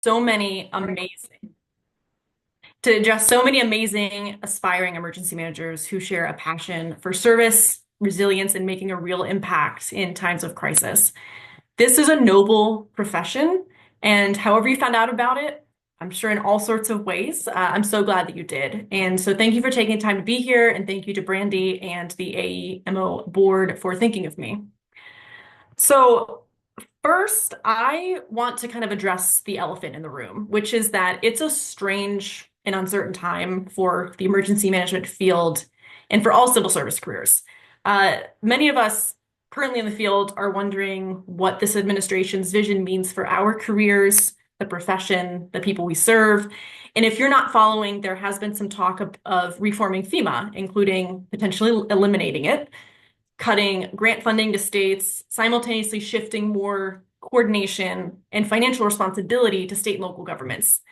so many amazing to address so many amazing aspiring emergency managers who share a passion for service, resilience, and making a real impact in times of crisis. This is a noble profession, and however you found out about it, I'm sure in all sorts of ways. I'm so glad that you did. And so thank you for taking the time to be here, and thank you to Brandy and the AEMO board for thinking of me. So first, I want to kind of address the elephant in the room, which is that it's a strange and uncertain time for the emergency management field and for all civil service careers. Many of us currently in the field are wondering what this administration's vision means for our careers, the profession, the people we serve. And if you're not following, there has been some talk of reforming FEMA, including potentially eliminating it, cutting grant funding to states, simultaneously shifting more coordination and financial responsibility to state and local governments.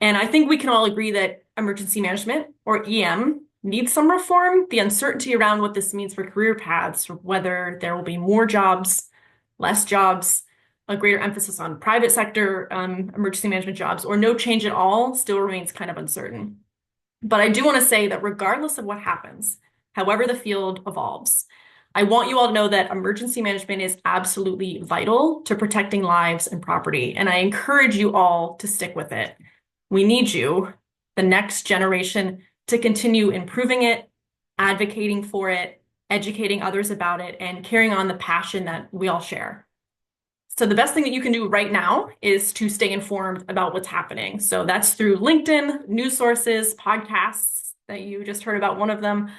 And I think we can all agree that emergency management, or EM, needs some reform. The uncertainty around what this means for career paths, whether there will be more jobs, less jobs, a greater emphasis on private sector emergency management jobs, or no change at all, still remains kind of uncertain. But I do want to say that regardless of what happens, however the field evolves, I want you all to know that emergency management is absolutely vital to protecting lives and property, and I encourage you all to stick with it. We need you, the next generation, to continue improving it, advocating for it, educating others about it, and carrying on the passion that we all share. So the best thing that you can do right now is to stay informed about what's happening. So that's through LinkedIn, news sources, podcasts that you just heard about one of them,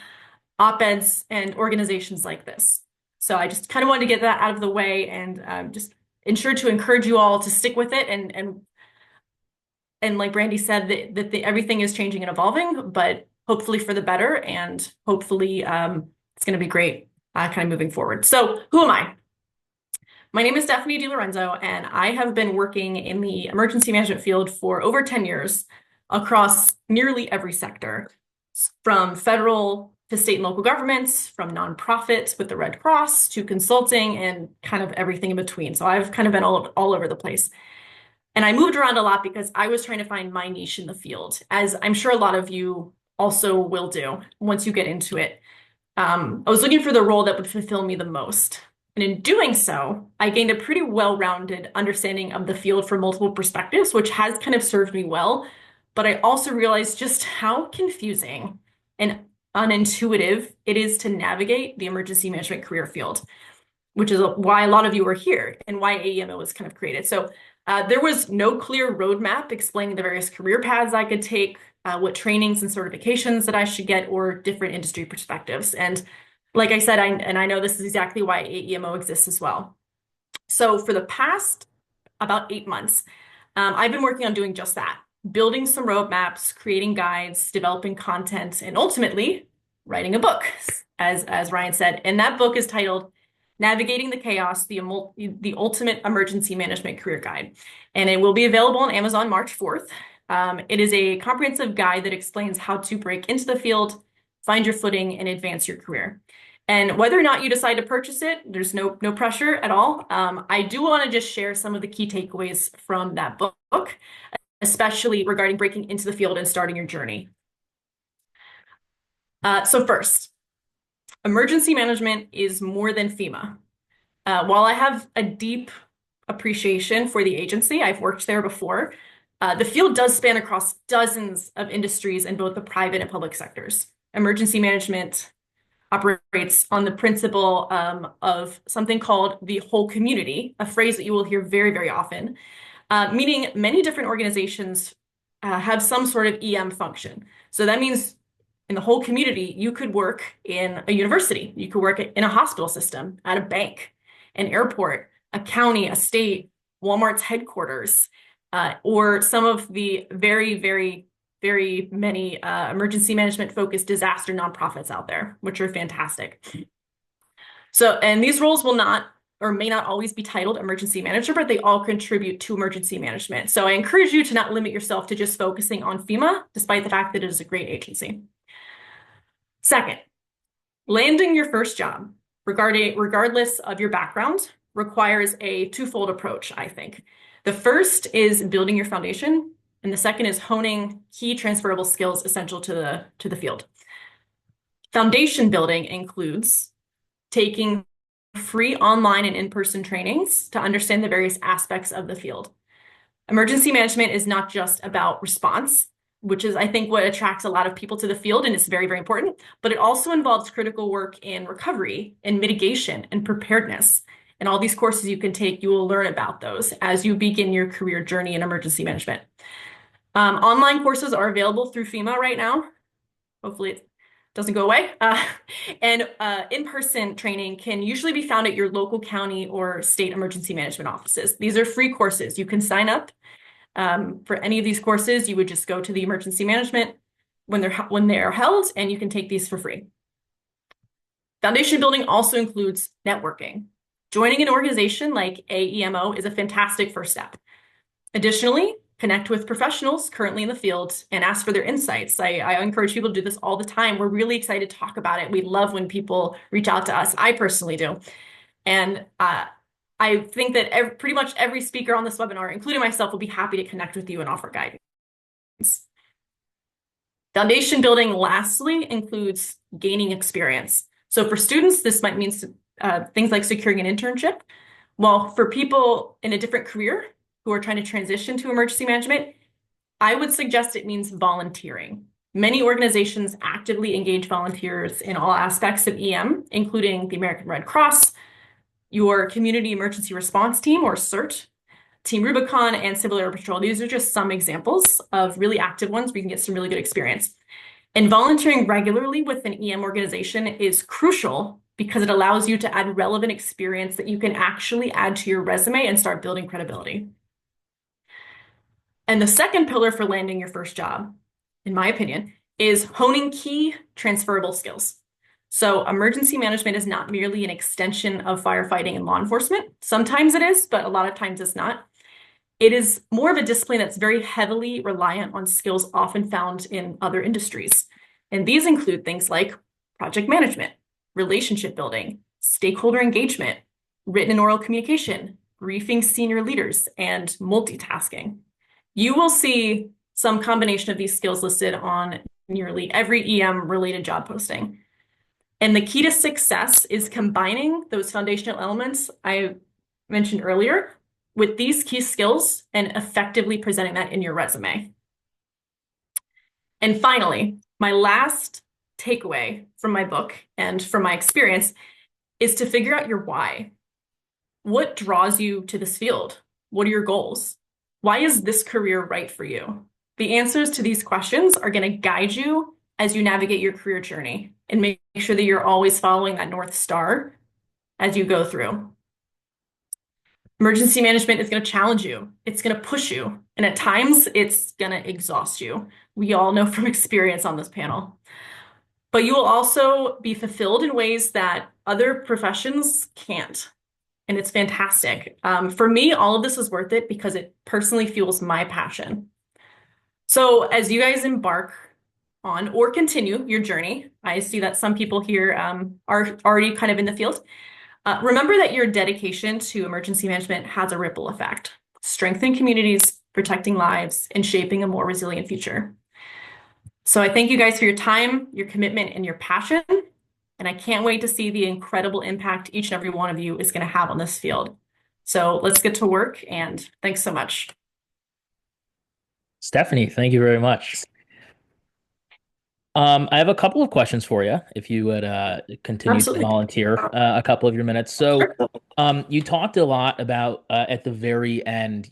op-eds, and organizations like this. So I just kind of wanted to get that out of the way and just ensure to encourage you all to stick with it. And like Brandy said, everything is changing and evolving, but hopefully for the better, and hopefully it's going to be great kind of moving forward. So who am I? My name is Stephanie DeLorenzo, and I have been working in the emergency management field for over 10 years across nearly every sector, from federal to state and local governments, from nonprofits with the Red Cross to consulting and kind of everything in between. So I've kind of been all over the place. And I moved around a lot because I was trying to find my niche in the field, as I'm sure a lot of you also will do once you get into it. I was looking for the role that would fulfill me the most. And in doing so, I gained a pretty well-rounded understanding of the field from multiple perspectives, which has kind of served me well. But I also realized just how confusing and unintuitive it is to navigate the emergency management career field, which is why a lot of you are here and why AEMO was kind of created. So there was no clear roadmap explaining the various career paths I could take, what trainings and certifications that I should get, or different industry perspectives. And like I said, I know this is exactly why AEMO exists as well. So for the past about 8 months, I've been working on doing just that, building some roadmaps, creating guides, developing content, and ultimately writing a book, as Ryan said. And that book is titled Navigating the Chaos, the Ultimate Emergency Management Career Guide. And it will be available on Amazon March 4th. It is a comprehensive guide that explains how to break into the field, find your footing, and advance your career. And whether or not you decide to purchase it, there's no pressure at all. I do want to just share some of the key takeaways from that book, especially regarding breaking into the field and starting your journey. So first, emergency management is more than FEMA. While I have a deep appreciation for the agency, I've worked there before, the field does span across dozens of industries in both the private and public sectors. Emergency management operates on the principle of something called the whole community, a phrase that you will hear very, very often, meaning many different organizations have some sort of EM function. So that means in the whole community, you could work in a university, you could work in a hospital system, at a bank, an airport, a county, a state, Walmart's headquarters, or some of the very, very many emergency management focused disaster nonprofits out there, which are fantastic. So, and these roles will not or may not always be titled emergency manager, but they all contribute to emergency management. So I encourage you to not limit yourself to just focusing on FEMA, despite the fact that it is a great agency. Second, landing your first job, regardless of your background, requires a twofold approach, I think. The first is building your foundation, and the second is honing key transferable skills essential to the field. Foundation building includes taking free online and in-person trainings to understand the various aspects of the field. Emergency management is not just about response, which is, I think, what attracts a lot of people to the field, and it's very, very important, but it also involves critical work in recovery and mitigation and preparedness. And all these courses you can take, you will learn about those as you begin your career journey in emergency management. Online courses are available through FEMA right now. Hopefully it doesn't go away. And in-person training can usually be found at your local county or state emergency management offices. These are free courses. You can sign up for any of these courses. You would just go to the emergency management when they're held, and you can take these for free. Foundation building also includes networking. Joining an organization like AEMO is a fantastic first step. Additionally, connect with professionals currently in the field and ask for their insights. I encourage people to do this all the time. We're really excited to talk about it. We love when people reach out to us. I personally do. And I think that pretty much every speaker on this webinar, including myself, will be happy to connect with you and offer guidance. Foundation building, lastly, includes gaining experience. So for students, this might mean things like securing an internship. While for people in a different career who are trying to transition to emergency management, I would suggest it means volunteering. Many organizations actively engage volunteers in all aspects of EM, including the American Red Cross, your Community Emergency Response Team, or CERT, Team Rubicon, and Civil Air Patrol. These are just some examples of really active ones where you can get some really good experience. And volunteering regularly with an EM organization is crucial because it allows you to add relevant experience that you can actually add to your resume and start building credibility. And the second pillar for landing your first job, in my opinion, is honing key transferable skills. So emergency management is not merely an extension of firefighting and law enforcement. Sometimes it is, but a lot of times it's not. It is more of a discipline that's very heavily reliant on skills often found in other industries. And these include things like project management, relationship building, stakeholder engagement, written and oral communication, briefing senior leaders, and multitasking. You will see some combination of these skills listed on nearly every EM-related job posting. And the key to success is combining those foundational elements I mentioned earlier with these key skills and effectively presenting that in your resume. And finally, my last takeaway from my book and from my experience is to figure out your why. What draws you to this field? What are your goals? Why is this career right for you? The answers to these questions are going to guide you as you navigate your career journey and make sure that you're always following that North Star as you go through. Emergency management is going to challenge you. It's going to push you. And at times, it's going to exhaust you. We all know from experience on this panel. But you will also be fulfilled in ways that other professions can't. And it's fantastic. For me, all of this is worth it because it personally fuels my passion. So as you guys embark on or continue your journey, I see that some people here are already kind of in the field. Remember that your dedication to emergency management has a ripple effect, strengthening communities, protecting lives, and shaping a more resilient future. So I thank you guys for your time, your commitment, and your passion. And I can't wait to see the incredible impact each and every one of you is going to have on this field. So let's get to work, and thanks so much. Stephanie, thank you very much. I have a couple of questions for you, if you would continue to Absolutely. volunteer a couple of your minutes. So, you talked a lot about at the very end,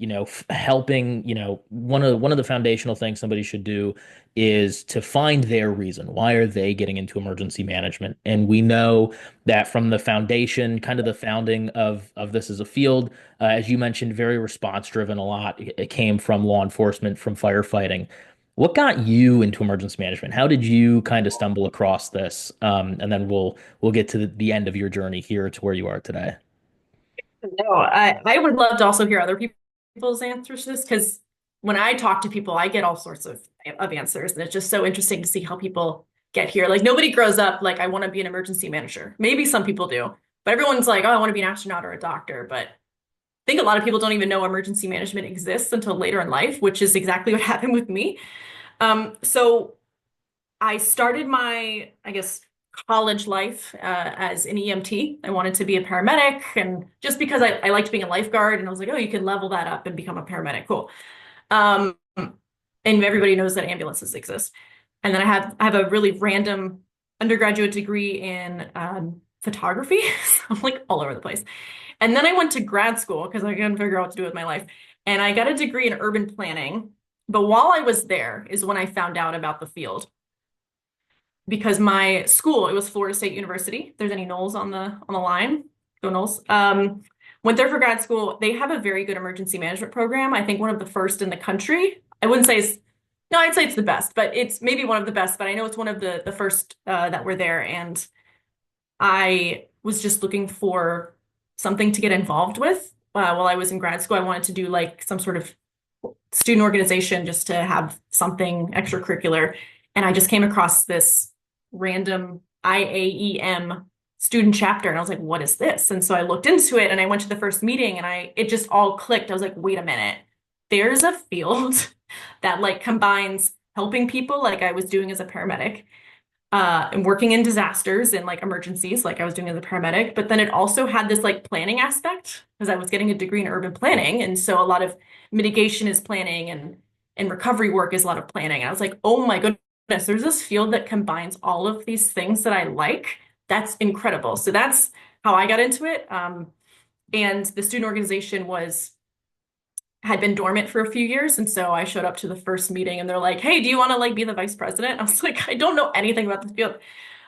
helping, one of the foundational things somebody should do is to find their reason. Why are they getting into emergency management? And we know that from the foundation, kind of the founding of this as a field, as you mentioned, very response driven a lot. It came from law enforcement, from firefighting. What got you into emergency management? How did you kind of stumble across this? And then we'll get to the end of your journey here to where you are today. No, I would love to also hear other people's answers to this because when I talk to people, I get all sorts of answers. And it's just so interesting to see how people get here. Like nobody grows up like, I want to be an emergency manager. Maybe some people do, but everyone's like, oh, I want to be an astronaut or a doctor. But think a lot of people don't even know emergency management exists until later in life, which is exactly what happened with me. So I started my, I guess, college life as an EMT. I wanted to be a paramedic, and just because I liked being a lifeguard, and I was like, oh, you can level that up and become a paramedic. Cool. Um, and everybody knows that ambulances exist. And then I have a really random undergraduate degree in photography. So I'm like all over the place. And then I went to grad school because I couldn't figure out what to do with my life. And I got a degree in urban planning. But while I was there is when I found out about the field because my school, it was Florida State University. If there's any Knowles on the line, go Knowles. Went there for grad school. They have a very good emergency management program. I think one of the first in the country. I wouldn't say it's no, I'd say it's the best, but it's maybe one of the best. But I know it's one of the first that were there, and I was just looking for something to get involved with. While I was in grad school, I wanted to do like some sort of student organization just to have something extracurricular. And I just came across this random IAEM student chapter and I was like, what is this? And so I looked into it and I went to the first meeting and it just all clicked. I was like, wait a minute. There's a field that like combines helping people like I was doing as a paramedic and working in disasters and like emergencies, like I was doing as a paramedic. But then it also had this like planning aspect because I was getting a degree in urban planning. And so a lot of mitigation is planning and recovery work is a lot of planning. And I was like, oh my goodness, there's this field that combines all of these things that I like. That's incredible. So that's how I got into it. And the student organization had been dormant for a few years. And so I showed up to the first meeting and they're like, hey, do you want to like be the vice president? I was like, I don't know anything about this field.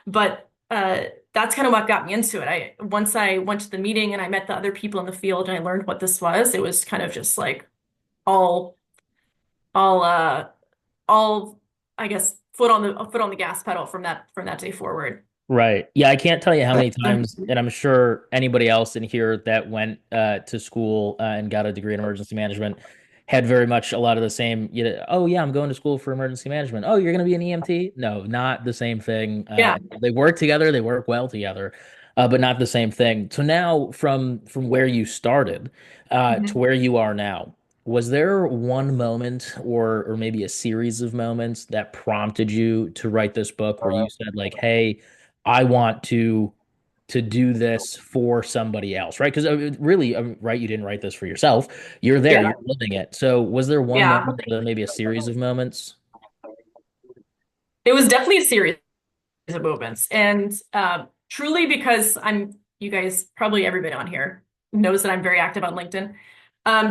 But that's kind of what got me into it. Once I went to the meeting and I met the other people in the field and I learned what this was, it was kind of just like all all all I guess foot on the gas pedal from that day forward. Right. Yeah, I can't tell you how many times, and I'm sure anybody else in here that went to school and got a degree in emergency management had very much a lot of the same, oh yeah, I'm going to school for emergency management. Oh, you're going to be an EMT? No, not the same thing. Yeah. They work together, they work well together, but not the same thing. So now from where you started to Mhm. where you are now, was there one moment or maybe a series of moments that prompted you to write this book where you said like, hey, I want to do this for somebody else, right? Because really, right, you didn't write this for yourself. You're there, Yeah. you're living it. So, was there one Yeah. moment, or maybe a series of moments? It was definitely a series of movements. And truly because you guys, probably everybody on here knows that I'm very active on LinkedIn.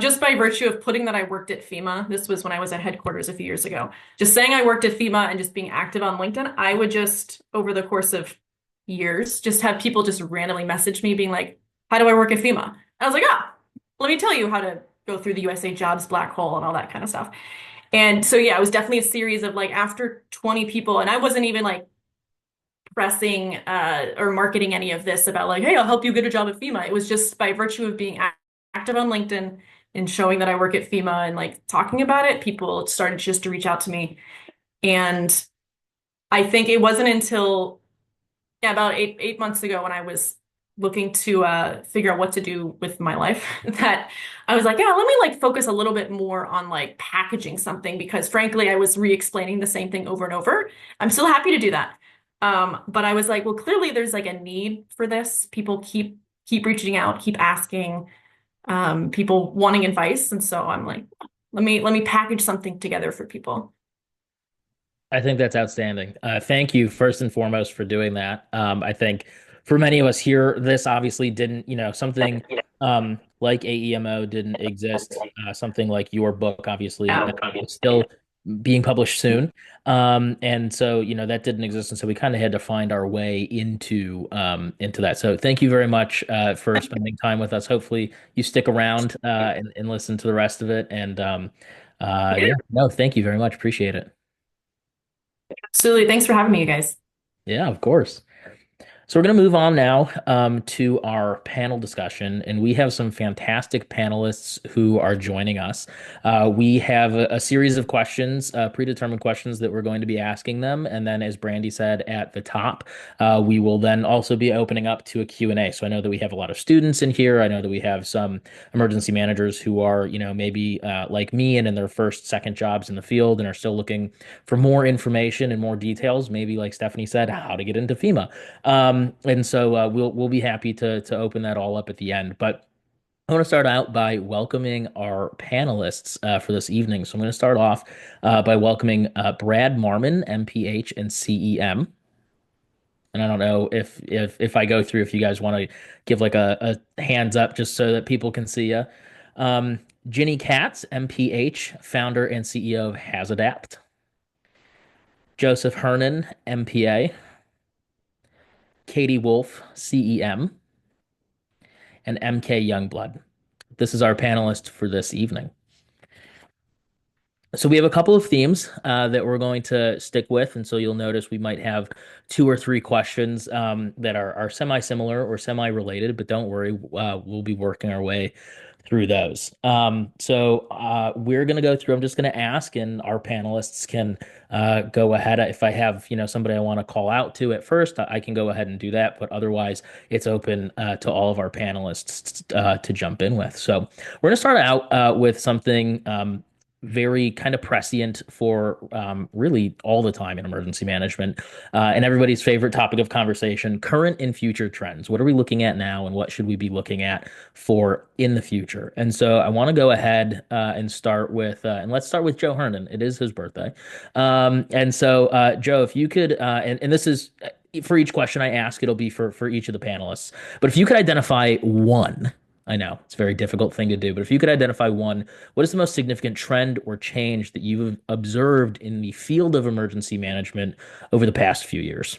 Just by virtue of putting that I worked at FEMA, this was when I was at headquarters a few years ago. Just saying I worked at FEMA and just being active on LinkedIn, I would just, over the course of years, just have people just randomly message me being like, how do I work at FEMA? I was like, let me tell you how to go through the USA Jobs black hole and all that kind of stuff. And so, yeah, it was definitely a series of like after 20 people, and I wasn't even like pressing or marketing any of this about like, hey, I'll help you get a job at FEMA. It was just by virtue of being active on LinkedIn and showing that I work at FEMA and like talking about it, people started just to reach out to me. And I think it wasn't until yeah, about eight months ago when I was looking to figure out what to do with my life that I was like, yeah, let me like focus a little bit more on like packaging something because frankly, I was re-explaining the same thing over and over. I'm still happy to do that. But I was like, well, clearly there's like a need for this. People keep reaching out, keep asking, people wanting advice. And so I'm like, let me package something together for people. I think that's outstanding. Thank you first and foremost for doing that. I think for many of us here, this obviously didn't, something like AEMO didn't exist. Something like your book, obviously, Yeah. is still being published soon. And so, that didn't exist. And so we kind of had to find our way into that. So thank you very much for spending time with us. Hopefully you stick around and listen to the rest of it. And Yeah, yeah, no, thank you very much. Appreciate it. absolutely. Thanks for having me, you guys. Yeah, of course. So we're going to move on now to our panel discussion, and we have some fantastic panelists who are joining us. We have a series of questions, predetermined questions that we're going to be asking them, and then, as Brandy said at the top, we will then also be opening up to a Q&A. So I know that we have a lot of students in here. I know that we have some emergency managers who are, maybe like me and in their first, second jobs in the field and are still looking for more information and more details. Maybe, like Stephanie said, how to get into FEMA. And so we'll be happy to open that all up at the end. But I want to start out by welcoming our panelists for this evening. So I'm going to start off by welcoming Brad Marmon, MPH and CEM. And I don't know if I go through, if you guys want to give like a hands up just so that people can see you. Um, Ginny Katz, MPH, founder and CEO of HazAdapt. Joseph Hernon, MPA. Katy Wolf, CEM. And MK Youngblood. This is our panelist for this evening. So we have a couple of themes that we're going to stick with, and so you'll notice we might have two or three questions that are semi-similar or semi-related, but don't worry, we'll be working our way through those. So we're going to go through. I'm just going to ask, and our panelists can go ahead. If I have somebody I want to call out to at first, I can go ahead and do that. But otherwise, it's open to all of our panelists to jump in with. So we're going to start out with something. Very kind of prescient for really all the time in emergency management and everybody's favorite topic of conversation, current and future trends. What are we looking at now and what should we be looking at for in the future? And so I want to go ahead and start with, and let's start with Joe Hernon. It is his birthday. And so, Joe, if you could, and this is for each question I ask, it'll be for each of the panelists. But if you could identify one, I know it's a very difficult thing to do, but if you could identify one, what is the most significant trend or change that you've observed in the field of emergency management over the past few years?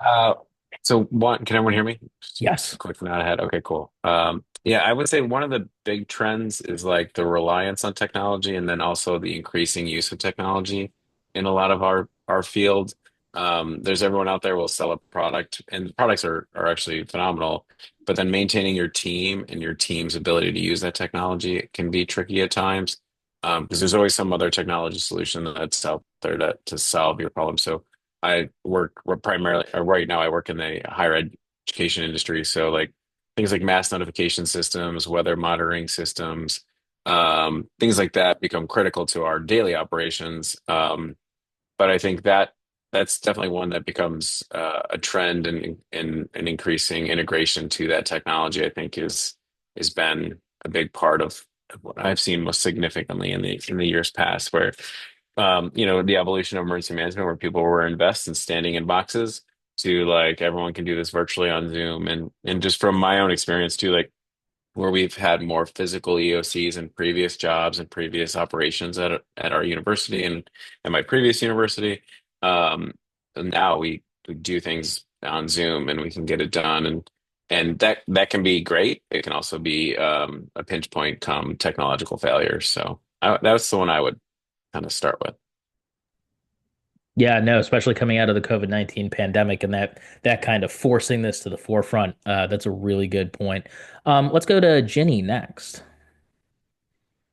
Uh, so one, can everyone hear me? Just Yes. quick nod ahead. Okay, cool. Yeah, I would say one of the big trends is like the reliance on technology and then also the increasing use of technology in a lot of our field. There's everyone out there will sell a product and the products are actually phenomenal, but then maintaining your team and your team's ability to use that technology can be tricky at times. Because there's always some other technology solution that's out there to solve your problem. So I work primarily, or right now I work in the higher education industry. So like things like mass notification systems, weather monitoring systems, things like that become critical to our daily operations. But I think that's definitely one that becomes a trend and an increasing integration to that technology. I think has been a big part of what I've seen most significantly in the years past, where the evolution of emergency management, where people were invested in standing in boxes to like everyone can do this virtually on Zoom, and just from my own experience too, like where we've had more physical EOCs in previous jobs and previous operations at our university and at my previous university. Um, and now we do things on Zoom and we can get it done, and that can be great. It can also be a pinch point come technological failure. So that's the one I would kind of start with. Yeah, no, especially coming out of the COVID-19 pandemic and that kind of forcing this to the forefront. That's a really good point. Let's go to Ginny next.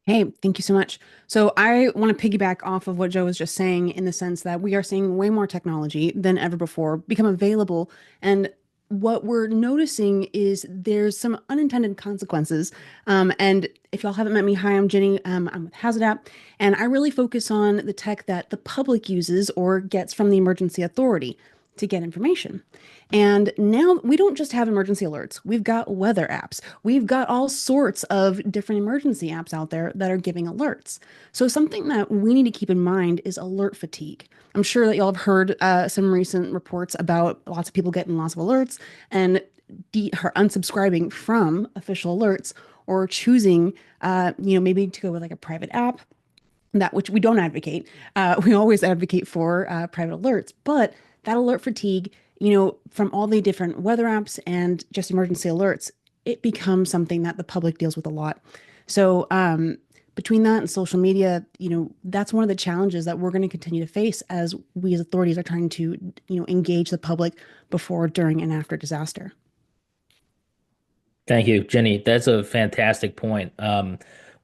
Hey, thank you so much. So I want to piggyback off of what Joe was just saying in the sense that we are seeing way more technology than ever before become available. And what we're noticing is there's some unintended consequences. And if y'all haven't met me, hi, I'm Ginny. I'm with HazAdapt, and I really focus on the tech that the public uses or gets from the emergency authority to get information. And now we don't just have emergency alerts. We've got weather apps. We've got all sorts of different emergency apps out there that are giving alerts. So something that we need to keep in mind is alert fatigue. I'm sure that y'all have heard some recent reports about lots of people getting lots of alerts and unsubscribing from official alerts or choosing, maybe to go with like a private app that which we don't advocate. We always advocate for private alerts, but that alert fatigue, from all the different weather apps and just emergency alerts, it becomes something that the public deals with a lot. So between that and social media, that's one of the challenges that we're going to continue to face as we as authorities are trying to, engage the public before, during, and after disaster. Thank you, Jenny. That's a fantastic point.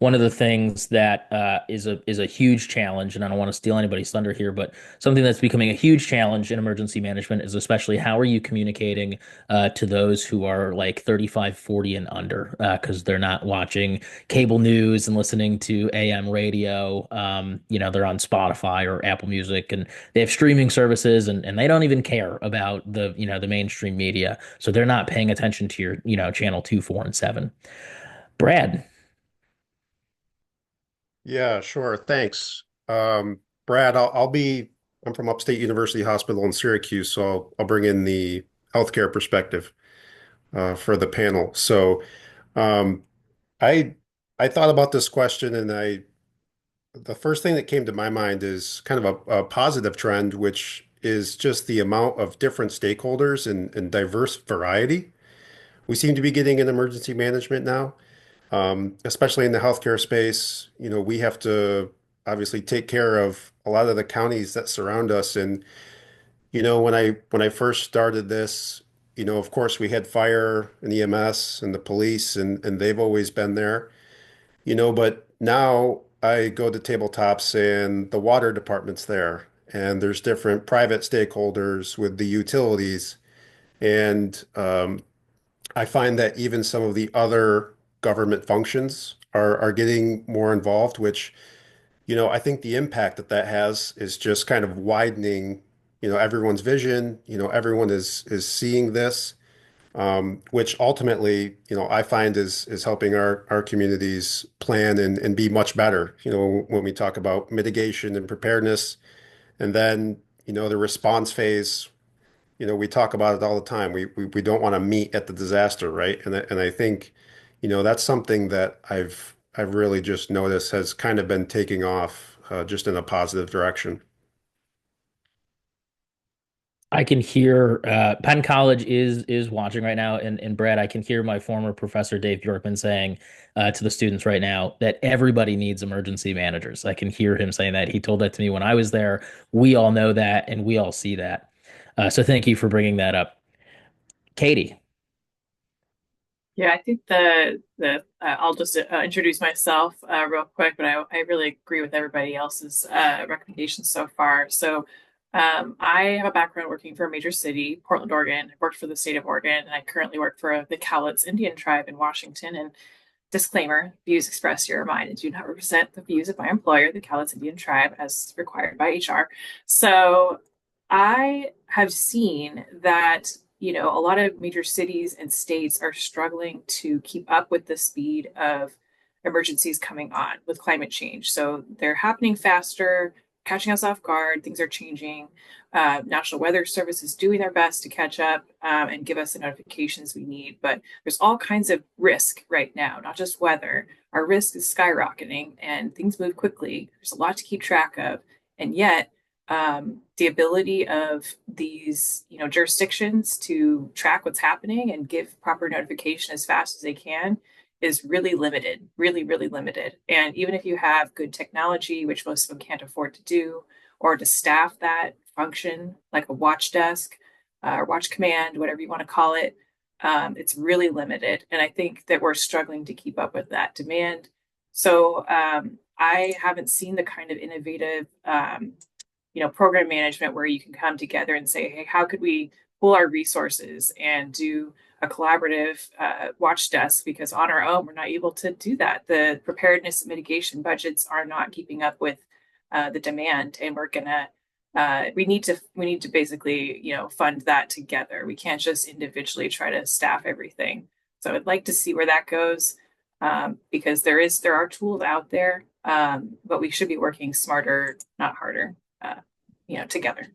One of the things that is a huge challenge, and I don't want to steal anybody's thunder here, but something that's becoming a huge challenge in emergency management is especially how are you communicating to those who are like 35, 40 and under, because they're not watching cable news and listening to AM radio. They're on Spotify or Apple Music, and they have streaming services, and they don't even care about the mainstream media. So they're not paying attention to your, channel 2, 4, and 7. Brad. Yeah, sure. Thanks. Brad, I'm from Upstate University Hospital in Syracuse, so I'll bring in the healthcare perspective for the panel. So um, I I thought about this question, and the first thing that came to my mind is kind of a positive trend, which is just the amount of different stakeholders and diverse variety we seem to be getting in emergency management now. Especially in the healthcare space, we have to obviously take care of a lot of the counties that surround us. And, when I first started this, of course we had fire and EMS and the police and they've always been there, but now I go to tabletops and the water department's there and there's different private stakeholders with the utilities. And I find that even some of the other government functions are getting more involved, which, I think the impact that that has is just kind of widening, everyone's vision. Everyone is seeing this, which ultimately, I find is helping our communities plan and be much better, when we talk about mitigation and preparedness. And then, the response phase, we talk about it all the time. We don't want to meet at the disaster, right? And I think, that's something that I've really just noticed has kind of been taking off just in a positive direction. I can hear Penn College is watching right now, and Brad, I can hear my former professor Dave Bjorkman saying to the students right now that everybody needs emergency managers. I can hear him saying that. He told that to me when I was there. We all know that, and we all see that. So thank you for bringing that up, Katie. Yeah, I think the I'll just introduce myself real quick, but I really agree with everybody else's recommendations so far. So I have a background working for a major city, Portland, Oregon. I worked for the state of Oregon, and I currently work for the Cowlitz Indian tribe in Washington. And disclaimer, views expressed here are mine and do not represent the views of my employer, the Cowlitz Indian tribe, as required by HR. So I have seen that, a lot of major cities and states are struggling to keep up with the speed of emergencies coming on with climate change. So they're happening faster, catching us off guard. Things are changing. National Weather Service is doing their best to catch up and give us the notifications we need. But there's all kinds of risk right now, not just weather. Our risk is skyrocketing and things move quickly. There's a lot to keep track of. And yet, the ability of these, jurisdictions to track what's happening and give proper notification as fast as they can is really limited, really, really limited. And even if you have good technology, which most of them can't afford to do, or to staff that function like a watch desk or watch command, whatever you want to call it, it's really limited. And I think that we're struggling to keep up with that demand. So I haven't seen the kind of innovative program management where you can come together and say, hey, how could we pool our resources and do a collaborative watch desk? Because on our own, we're not able to do that. The preparedness and mitigation budgets are not keeping up with the demand, and we need to basically, fund that together. We can't just individually try to staff everything. So I'd like to see where that goes, because there are tools out there, but we should be working smarter, not harder. Together.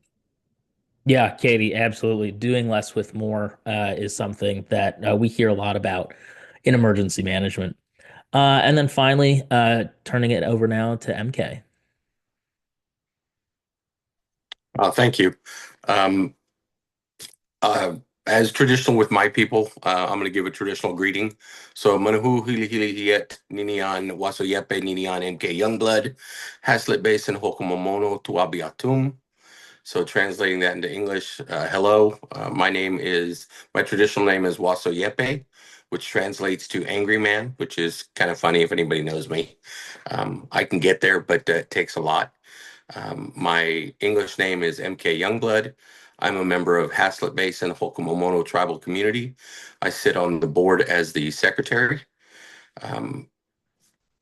Yeah, Katie, absolutely. Doing less with more is something that we hear a lot about in emergency management. And then finally, turning it over now to MK. Thank you. Um, as traditional with my people, I'm going to give a traditional greeting. So, Manahu Hili Hili Hiet, Ninian Wasoyepe, Ninian MK Youngblood, Haslet Basin Hokumomono Tuabi Atum. So, translating that into English, hello, my traditional name is Wasoyepe, which translates to angry man, which is kind of funny if anybody knows me. I can get there, but it takes a lot. My English name is MK Youngblood. I'm a member of Haslett Basin Hokumomono Tribal Community. I sit on the board as the secretary. Um,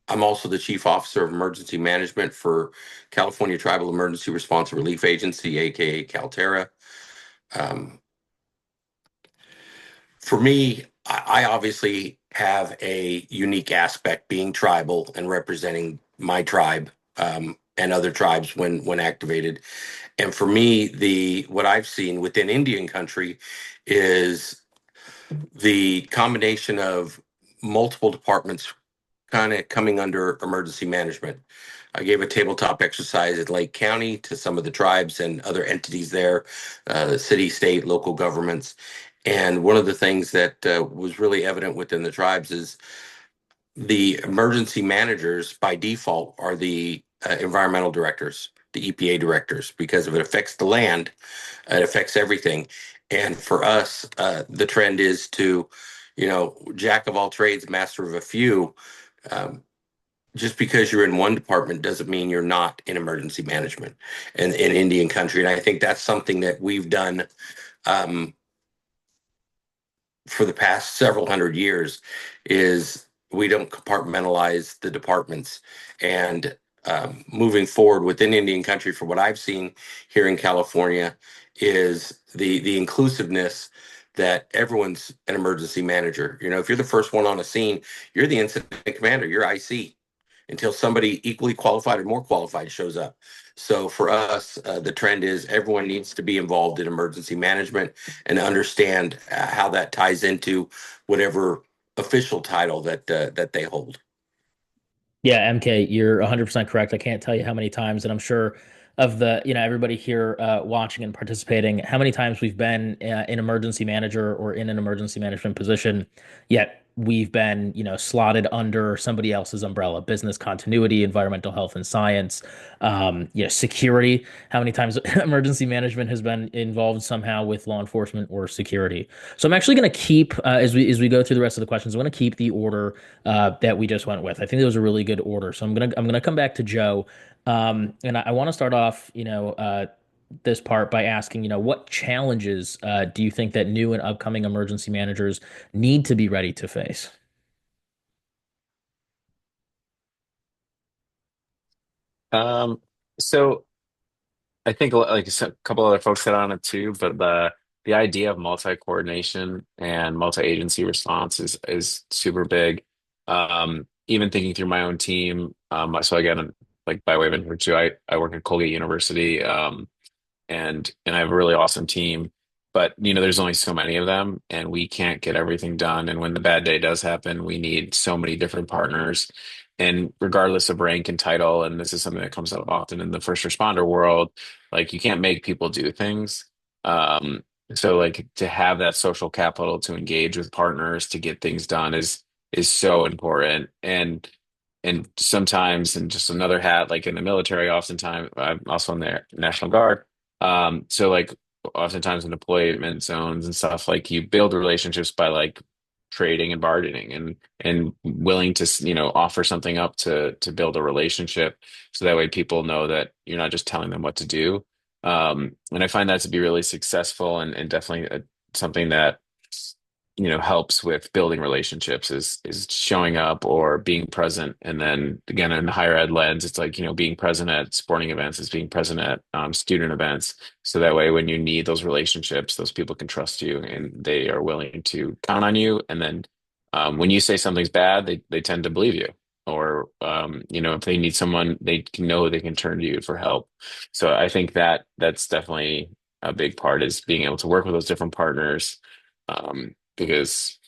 I'm also the chief officer of emergency management for California Tribal Emergency Response Relief Agency, aka Calterra. Um, for me, I obviously have a unique aspect being tribal and representing my tribe and other tribes when activated. And for me, the what I've seen within Indian country is the combination of multiple departments kind of coming under emergency management. I gave a tabletop exercise at Lake County to some of the tribes and other entities there, the city, state, local governments. And one of the things that was really evident within the tribes is the emergency managers by default are the environmental directors, the EPA directors, because if it affects the land, it affects everything. And for us, the trend is to, jack of all trades, master of a few. Um, just because you're in one department doesn't mean you're not in emergency management and in Indian country. And I think that's something that we've done um, for the past several hundred years is we don't compartmentalize the departments. And moving forward within Indian country, for what I've seen here in California, is the inclusiveness that everyone's an emergency manager. If you're the first one on a scene, you're the incident commander, you're IC until somebody equally qualified or more qualified shows up. So for us, the trend is everyone needs to be involved in emergency management and understand how that ties into whatever official title that they hold. Yeah, MK, you're 100% correct. I can't tell you how many times, and I'm sure of everybody here watching and participating, how many times we've been an emergency manager or in an emergency management position, yet we've been, slotted under somebody else's umbrella, business continuity, environmental health and science, security. How many times emergency management has been involved somehow with law enforcement or security? So I'm actually going to keep, as we go through the rest of the questions, I'm going to keep the order that we just went with. I think it was a really good order. So I'm gonna come back to Joe, and I want to start off, this part by asking, what challenges do you think that new and upcoming emergency managers need to be ready to face? Um, so I think like a couple other folks hit on it too, but the idea of multi-coordination and multi-agency response is super big. Even thinking through my own team. So again, like by way of intro too, I work at Colgate University. And I have a really awesome team. But there's only so many of them, and we can't get everything done. And when the bad day does happen, we need so many different partners. And regardless of rank and title, and this is something that comes up often in the first responder world, like you can't make people do things. Um, so like to have that social capital to engage with partners to get things done is so important. And sometimes, and just another hat, like in the military, oftentimes I'm also in the National Guard. So like oftentimes in deployment zones and stuff, like you build relationships by like trading and bargaining and willing to, offer something up to build a relationship. So that way people know that you're not just telling them what to do. And I find that to be really successful and definitely something that helps with building relationships is showing up or being present. And then again, in the higher ed lens, it's like, being present at sporting events, is being present at student events. So that way, when you need those relationships, those people can trust you and they are willing to count on you. And then when you say something's bad, they tend to believe you. Or if they need someone, they can know they can turn to you for help. So I think that's definitely a big part is being able to work with those different partners because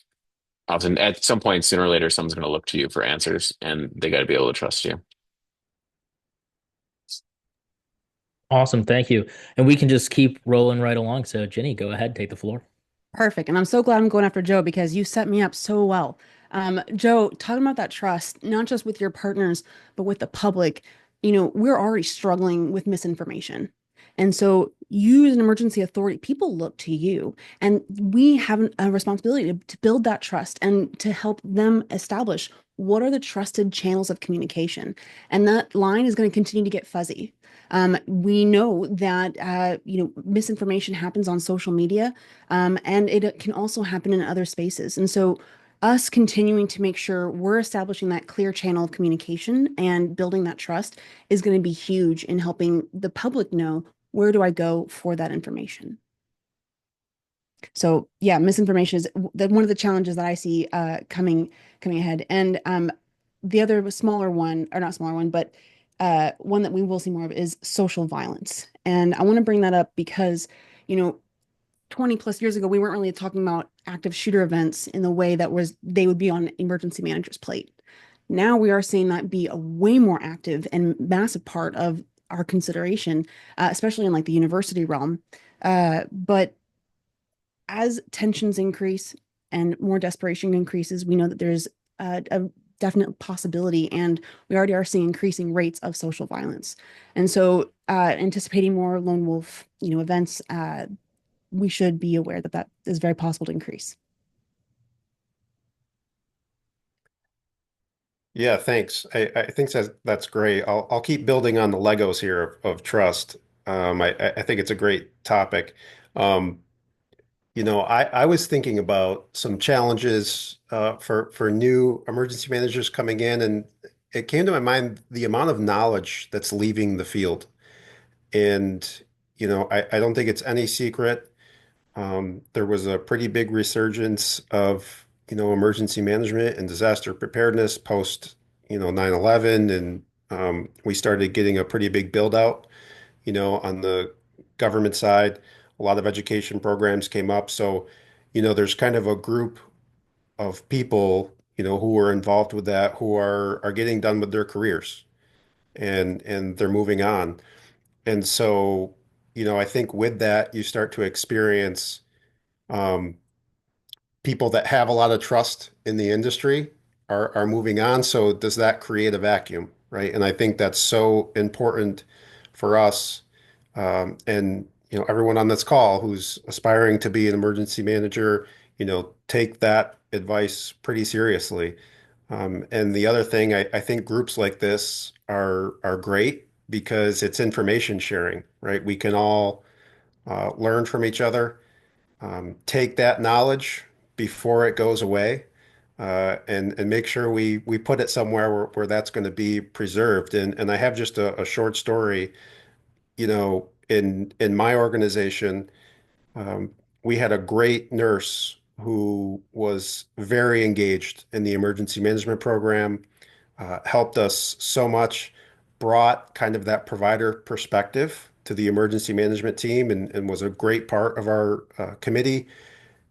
often at some point, sooner or later, someone's going to look to you for answers and they got to be able to trust you. Awesome, thank you. And we can just keep rolling right along. So, Ginny, go ahead, take the floor. Perfect. And I'm so glad I'm going after Joe because you set me up so well. Joe, talking about that trust, not just with your partners, but with the public, we're already struggling with misinformation. And so you as an emergency authority, people look to you. And we have a responsibility to build that trust and to help them establish what are the trusted channels of communication. And that line is going to continue to get fuzzy. We know that misinformation happens on social media, and it can also happen in other spaces. And so, us continuing to make sure we're establishing that clear channel of communication and building that trust is going to be huge in helping the public know where do I go for that information. So, yeah, misinformation is one of the challenges that I see coming ahead. And the other smaller one, or not smaller one, but one that we will see more of is social violence. And I want to bring that up because, you know, 20 plus years ago, we weren't really talking about active shooter events in the way that they would be on emergency manager's plate. Now we are seeing that be a way more active and massive part of our consideration, especially in like the university realm. But as tensions increase and more desperation increases, we know that there's a definite possibility, and we already are seeing increasing rates of social violence. And so, anticipating more lone wolf, events, we should be aware that that is very possible to increase. Yeah, thanks. I think that's great. I'll keep building on the Legos here of trust. I think it's a great topic. Um, I was thinking about some challenges for new emergency managers coming in, and it came to my mind the amount of knowledge that's leaving the field. And, I don't think it's any secret. There was a pretty big resurgence of, emergency management and disaster preparedness post, 9/11, and we started getting a pretty big build out, on the government side. A lot of education programs came up. So, there's kind of a group of people, who are involved with that, who are getting done with their careers and they're moving on. And so, I think with that, you start to experience um, people that have a lot of trust in the industry are moving on. So does that create a vacuum, right? And I think that's so important for us, and everyone on this call who's aspiring to be an emergency manager, take that advice pretty seriously. And the other thing, I think groups like this are great because it's information sharing, right? We can all learn from each other, take that knowledge before it goes away, and make sure we put it somewhere where that's going to be preserved. And I have just a short story. In my organization, um, we had a great nurse who was very engaged in the emergency management program, helped us so much, brought kind of that provider perspective to the emergency management team, and was a great part of our committee.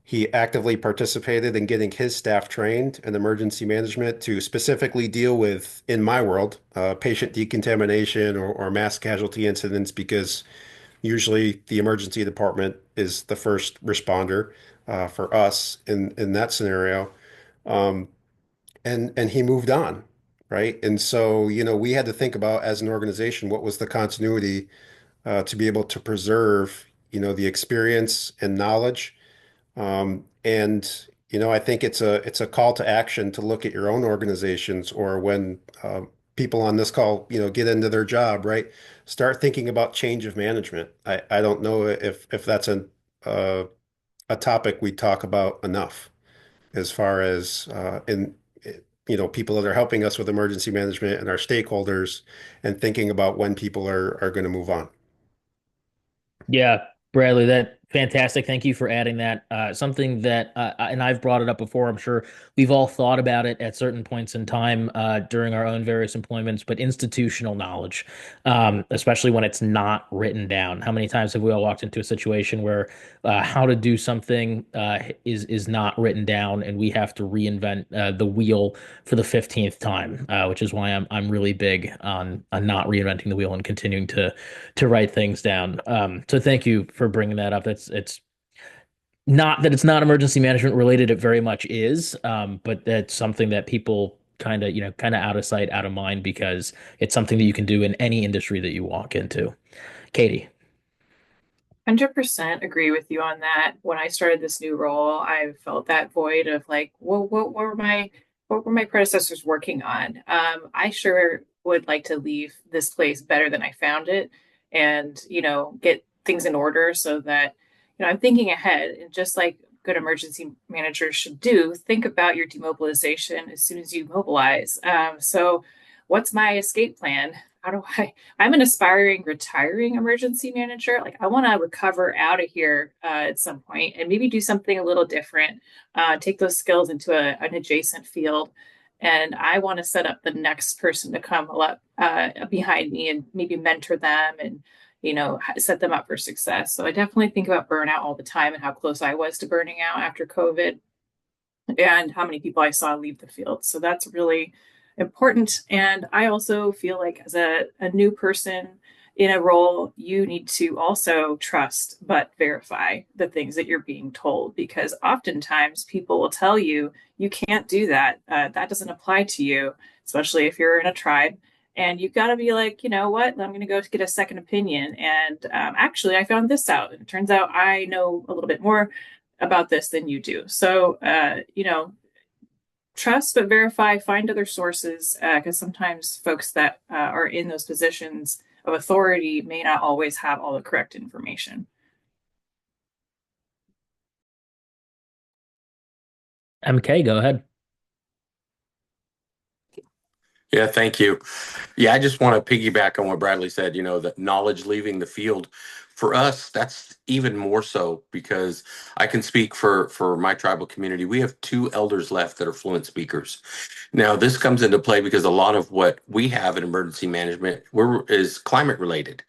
He actively participated in getting his staff trained in emergency management to specifically deal with, in my world, patient decontamination or mass casualty incidents, because usually the emergency department is the first responder for us in that scenario. Um, and he moved on, right? And so, we had to think about as an organization, what was the continuity to be able to preserve, the experience and knowledge. And I think it's a call to action to look at your own organizations, or when people on this call, get into their job, right? Start thinking about change of management. I don't know if that's uh, a topic we talk about enough as far as in people that are helping us with emergency management and our stakeholders, and thinking about when people are going to move on. Yeah, Bradley, that fantastic. Thank you for adding that. Something that, and I've brought it up before. I'm sure we've all thought about it at certain points in time during our own various employments, but institutional knowledge, especially when it's not written down. How many times have we all walked into a situation where how to do something is not written down, and we have to reinvent the wheel for the 15th time, which is why I'm really big on not reinventing the wheel and continuing to write things down. So thank you for bringing that up. It's Not that it's not emergency management related, it very much is. But that's something that people kind of out of sight, out of mind because it's something that you can do in any industry that you walk into. Katie. 100% agree with you on that. When I started this new role, I felt that void of like, well, what were my predecessors working on? I sure would like to leave this place better than I found it, and get things in order so that I'm thinking ahead, and just like good emergency managers should do, think about your demobilization as soon as you mobilize. So, what's my escape plan? How do I'm an aspiring retiring emergency manager. Like I want to recover out of here at some point and maybe do something a little different, take those skills into an adjacent field. And I want to set up the next person to come up behind me and maybe mentor them and, set them up for success. So I definitely think about burnout all the time and how close I was to burning out after COVID and how many people I saw leave the field. So that's really important. And I also feel like as a new person in a role, you need to also trust but verify the things that you're being told, because oftentimes people will tell you you can't do that. That doesn't apply to you, especially if you're in a tribe. And you've got to be like, you know what? I'm going to go get a second opinion. And actually, I found this out. And it turns out I know a little bit more about this than you do. So, trust but verify, find other sources, because sometimes folks that are in those positions of authority may not always have all the correct information. MK, go ahead. Yeah, thank you. Yeah, I just want to piggyback on what Bradley said, that knowledge leaving the field. For us, that's even more so because I can speak for my tribal community. We have 2 elders left that are fluent speakers. Now, this comes into play because a lot of what we have in emergency management is climate related,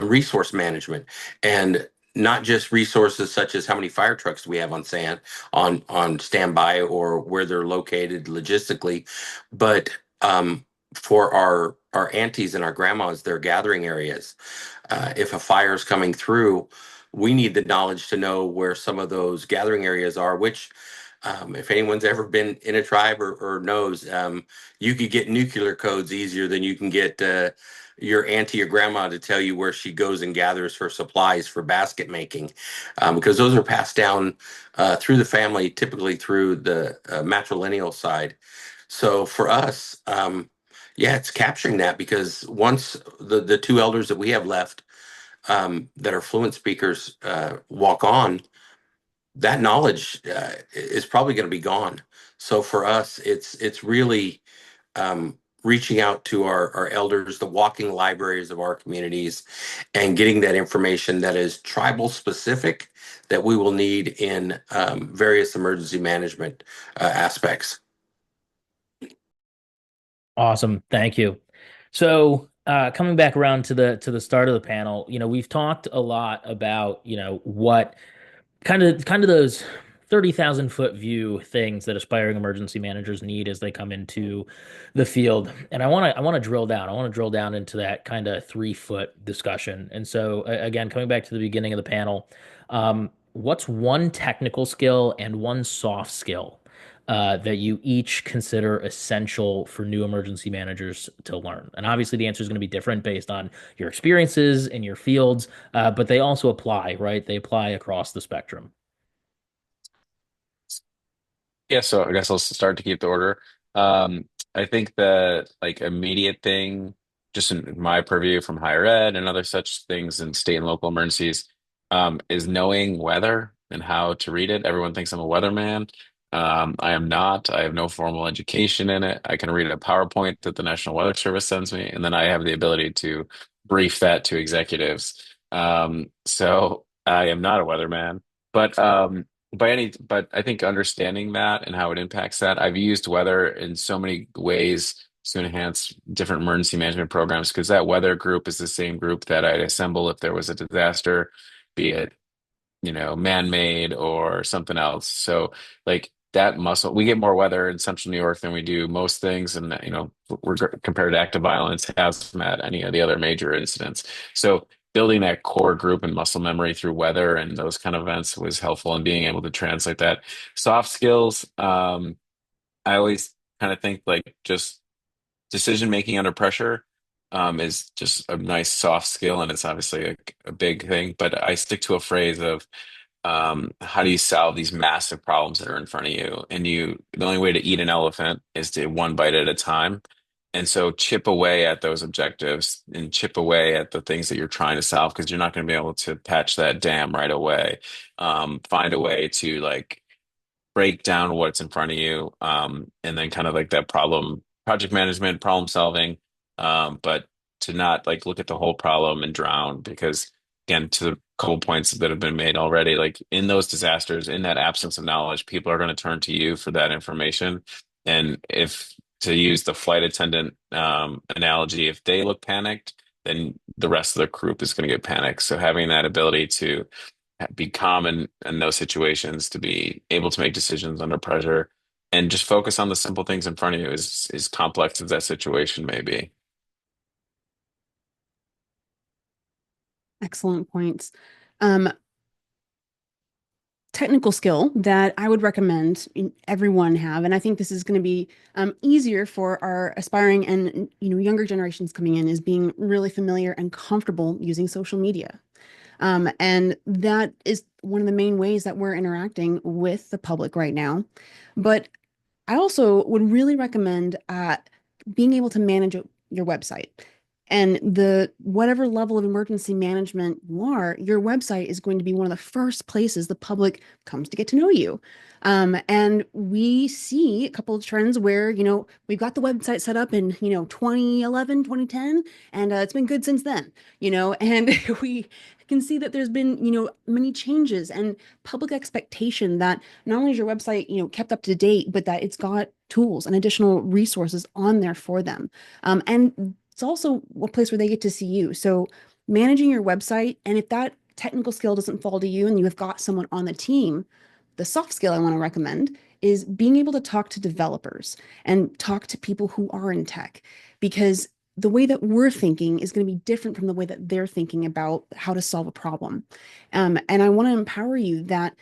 resource management, and not just resources such as how many fire trucks do we have on standby or where they're located logistically, but for our aunties and our grandmas, their gathering areas. If a fire is coming through, we need the knowledge to know where some of those gathering areas are, which if anyone's ever been in a tribe or knows, you could get nuclear codes easier than you can get your auntie or grandma to tell you where she goes and gathers her supplies for basket making, because those are passed down through the family, typically through the matrilineal side. So for us, yeah, it's capturing that because once the 2 elders that we have left that are fluent speakers walk on, that knowledge is probably going to be gone. So for us, it's really reaching out to our elders, the walking libraries of our communities, and getting that information that is tribal specific that we will need in various emergency management aspects. Awesome. Thank you. So, coming back around to the start of the panel, we've talked a lot about, what kind of those 30,000-foot view things that aspiring emergency managers need as they come into the field. And I want to drill down. I want to drill down into that kind of 3-foot discussion. And so again, coming back to the beginning of the panel, what's one technical skill and one soft skill that you each consider essential for new emergency managers to learn? And obviously, the answer is going to be different based on your experiences in your fields, but they also apply, right? They apply across the spectrum. Yeah, so I guess I'll start to keep the order. I think the like immediate thing, just in my purview from higher ed and other such things in state and local emergencies, is knowing weather and how to read it. Everyone thinks I'm a weatherman. I am not. I have no formal education in it. I can read a PowerPoint that the National Weather Service sends me, and then I have the ability to brief that to executives. So I am not a weatherman, but but I think understanding that and how it impacts that, I've used weather in so many ways to enhance different emergency management programs because that weather group is the same group that I'd assemble if there was a disaster, be it, man-made or something else. So like that muscle, we get more weather in central New York than we do most things. And, we're compared to active violence, hazmat, any of the other major incidents. So building that core group and muscle memory through weather and those kind of events was helpful in being able to translate that. Soft skills, I always kind of think like just decision making under pressure is just a nice soft skill, and it's obviously a big thing. But I stick to a phrase of how do you solve these massive problems that are in front of you? And the only way to eat an elephant is to one bite at a time. And so chip away at those objectives and chip away at the things that you're trying to solve because you're not going to be able to patch that dam right away. Find a way to like break down what's in front of you, and then kind of like that project management, problem solving, but to not like look at the whole problem and drown because again, to the couple points that have been made already, like in those disasters, in that absence of knowledge, people are going to turn to you for that information. And if to use the flight attendant analogy, if they look panicked, then the rest of the group is going to get panicked. So having that ability to be calm in those situations, to be able to make decisions under pressure, and just focus on the simple things in front of you is complex as that situation may be. Excellent points. Um, Technical skill that I would recommend everyone have, and I think this is going to be easier for our aspiring and younger generations coming in, is being really familiar and comfortable using social media. And that is one of the main ways that we're interacting with the public right now. But I also would really recommend being able to manage your website. And the whatever level of emergency management you are, your website is going to be one of the first places the public comes to get to know you. And we see a couple of trends where, we've got the website set up in, 2011, 2010, and it's been good since then, and we can see that there's been, many changes and public expectation that not only is your website, kept up to date, but that it's got tools and additional resources on there for them. And it's also a place where they get to see you. So managing your website, and if that technical skill doesn't fall to you and you have got someone on the team, the soft skill I want to recommend is being able to talk to developers and talk to people who are in tech, because the way that we're thinking is going to be different from the way that they're thinking about how to solve a problem. And I want to empower you that,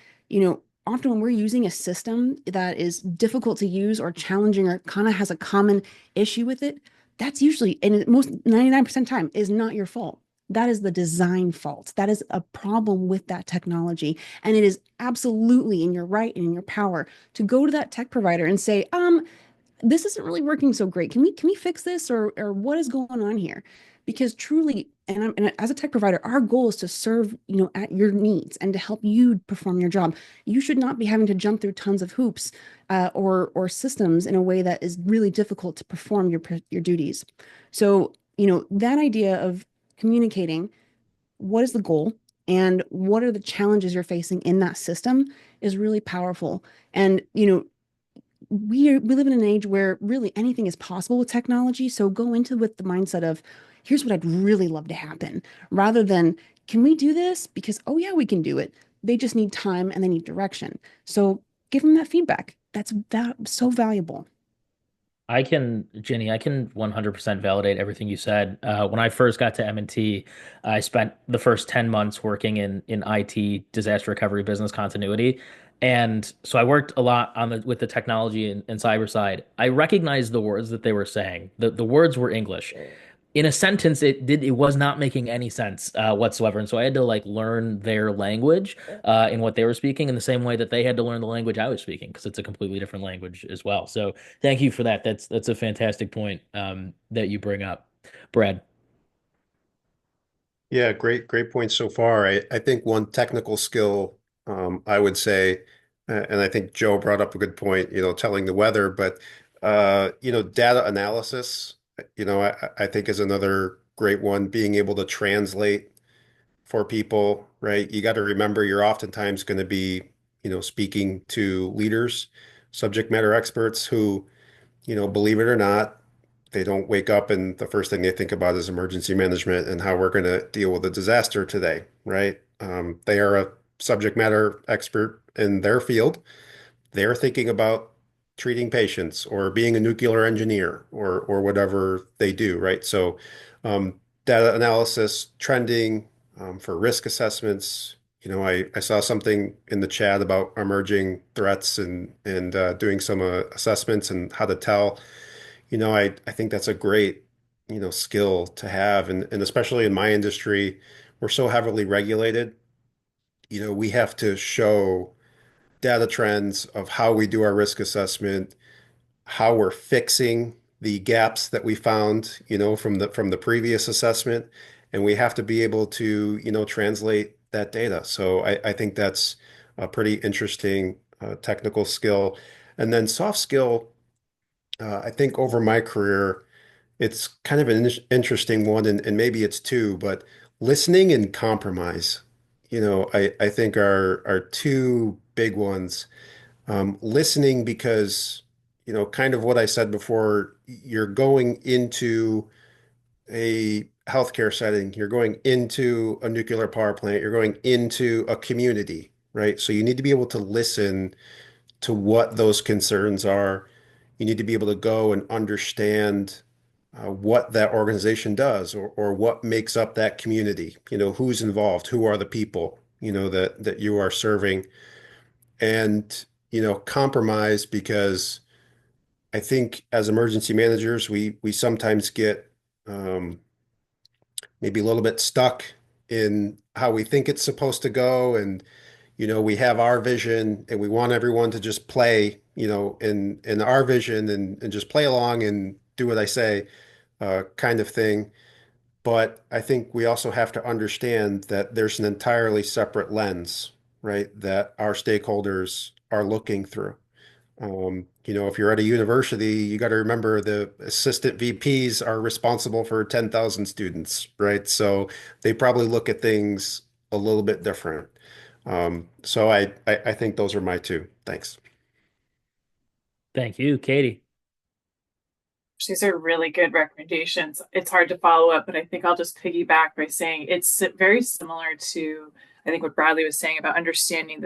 often when we're using a system that is difficult to use or challenging or kind of has a common issue with it, that's usually, and most 99% of the time, is not your fault. That is the design fault. That is a problem with that technology. And it is absolutely in your right and in your power to go to that tech provider and say, this isn't really working so great. Can we fix this, or what is going on here? Because truly, and as a tech provider, our goal is to serve, at your needs and to help you perform your job. You should not be having to jump through tons of hoops, or systems in a way that is really difficult to perform your duties. So, that idea of communicating what is the goal and what are the challenges you're facing in that system is really powerful. And, we live in an age where really anything is possible with technology. So go into with the mindset of, here's what I'd really love to happen, rather than, can we do this? Because, oh yeah, we can do it. They just need time and they need direction. So give them that feedback. That's so valuable. Ginny, I can 100% validate everything you said. When I first got to M&T, I spent the first 10 months working in IT, disaster recovery, business continuity. And so I worked a lot with the technology and cyber side. I recognized the words that they were saying. The words were English. In a sentence, it was not making any sense whatsoever, and so I had to like learn their language in what they were speaking in the same way that they had to learn the language I was speaking because it's a completely different language as well. So thank you for that. That's a fantastic point that you bring up, Brad. Yeah, great points so far. I think one technical skill, I would say, and I think Joe brought up a good point, telling the weather, but data analysis, I think is another great one, being able to translate for people, right? You got to remember you're oftentimes going to be, speaking to leaders, subject matter experts who, believe it or not, they don't wake up and the first thing they think about is emergency management and how we're going to deal with a disaster today, right? They are a subject matter expert in their field. They're thinking about treating patients or being a nuclear engineer or whatever they do, right? So, data analysis, trending, for risk assessments. I saw something in the chat about emerging threats and doing some assessments and how to tell. I think that's a great, skill to have. And especially in my industry, we're so heavily regulated. We have to show data trends of how we do our risk assessment, how we're fixing the gaps that we found, from the previous assessment, and we have to be able to, translate that data. So I think that's a pretty interesting technical skill. And then soft skill, I think over my career, it's kind of an interesting one, and maybe it's two, but listening and compromise, I think are two big ones. Listening because, kind of what I said before, you're going into a healthcare setting, you're going into a nuclear power plant, you're going into a community, right? So you need to be able to listen to what those concerns are. You need to be able to go and understand what that organization does, or what makes up that community, who's involved, who are the people, that you are serving, and, compromise because I think as emergency managers, we sometimes get maybe a little bit stuck in how we think it's supposed to go. And, we have our vision and we want everyone to just play, in our vision and just play along and do what I say, kind of thing. But I think we also have to understand that there's an entirely separate lens, right, that our stakeholders are looking through. If you're at a university, you got to remember the assistant VPs are responsible for 10,000 students, right? So they probably look at things a little bit different. So I think those are my two. Thanks. Thank you, Katie. These are really good recommendations. It's hard to follow up, but I think I'll just piggyback by saying it's very similar to, I think, what Bradley was saying about understanding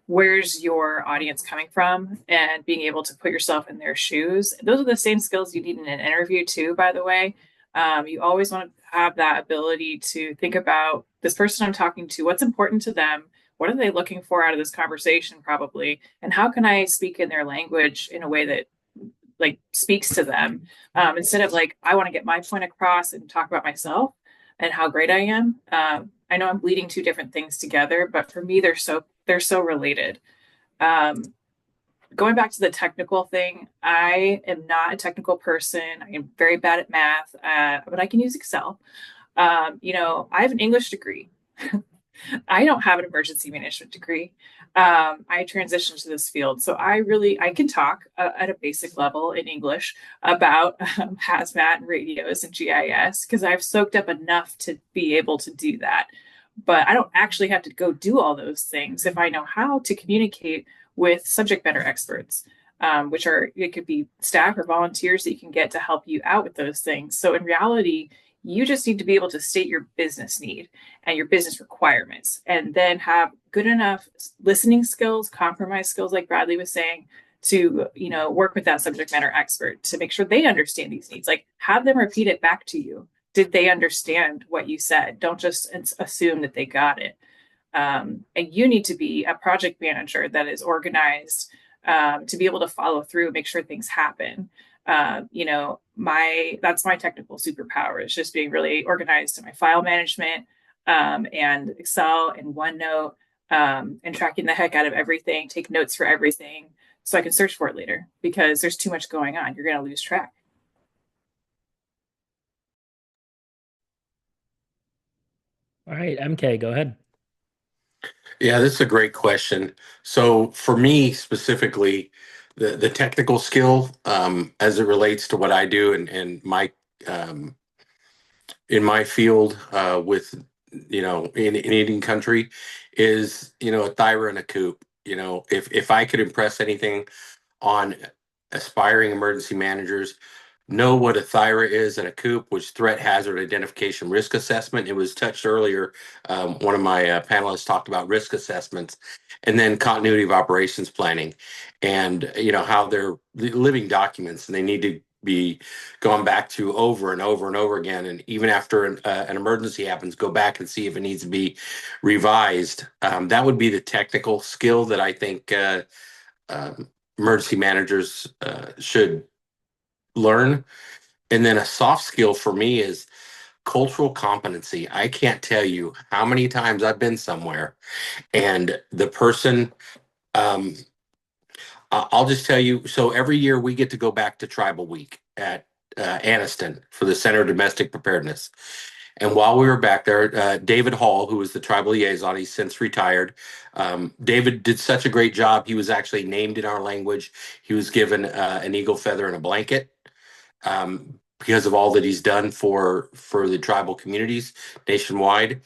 where's your audience coming from and being able to put yourself in their shoes. Those are the same skills you need in an interview too, by the way. You always want to have that ability to think about this person I'm talking to, what's important to them, what are they looking for out of this conversation probably, and how can I speak in their language in a way that speaks to them, instead of I want to get my point across and talk about myself and how great I am. I know I'm bleeding two different things together, but for me, they're so related. Going back to the technical thing, I am not a technical person. I am very bad at math, but I can use Excel. I have an English degree. I don't have an emergency management degree. I transitioned to this field, so I can talk at a basic level in English about hazmat and radios and GIS because I've soaked up enough to be able to do that. But I don't actually have to go do all those things if I know how to communicate with subject matter experts, it could be staff or volunteers that you can get to help you out with those things. So in reality, you just need to be able to state your business need and your business requirements, and then have good enough listening skills, compromise skills, like Bradley was saying, to work with that subject matter expert to make sure they understand these needs. Have them repeat it back to you. Did they understand what you said? Don't just assume that they got it. And you need to be a project manager that is organized, to be able to follow through, make sure things happen. That's my technical superpower, is just being really organized in my file management, and Excel and OneNote, and tracking the heck out of everything, take notes for everything so I can search for it later, because there's too much going on. You're going to lose track. All right, MK, go ahead. Yeah, this is a great question. So for me specifically, the technical skill, as it relates to what I do and my in my field, with in Indian country, is a thyra and a coop. If I could impress anything on aspiring emergency managers, know what a thyra is and a coop, which threat hazard identification risk assessment. It was touched earlier. One of my panelists talked about risk assessments, and then continuity of operations planning, and how they're living documents and they need to be gone back to over and over and over again. And even after an emergency happens, go back and see if it needs to be revised. That would be the technical skill that I think emergency managers should learn. And then a soft skill for me is cultural competency. I can't tell you how many times I've been somewhere and the person, um, I'll just tell you. So every year we get to go back to Tribal Week at Anniston for the Center of Domestic Preparedness. And while we were back there, David Hall, who was the tribal liaison, he's since retired. David did such a great job. He was actually named in our language. He was given an eagle feather and a blanket because of all that he's done for the tribal communities nationwide.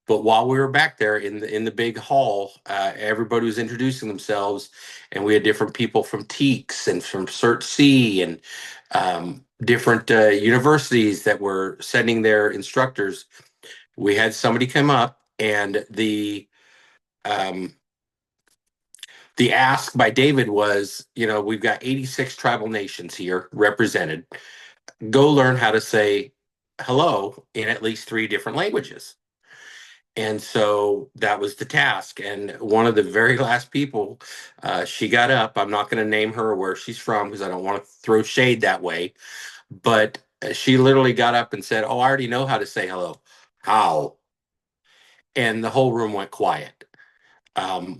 But while we were back there in the big hall, everybody was introducing themselves, and we had different people from TEACS and from CERT-C and different universities that were sending their instructors. We had somebody come up, and the ask by David was, we've got 86 tribal nations here represented. Go learn how to say hello in at least 3 different languages. And so that was the task. And one of the very last people, she got up. I'm not going to name her or where she's from because I don't want to throw shade that way. But she literally got up and said, "Oh, I already know how to say hello." How? And the whole room went quiet.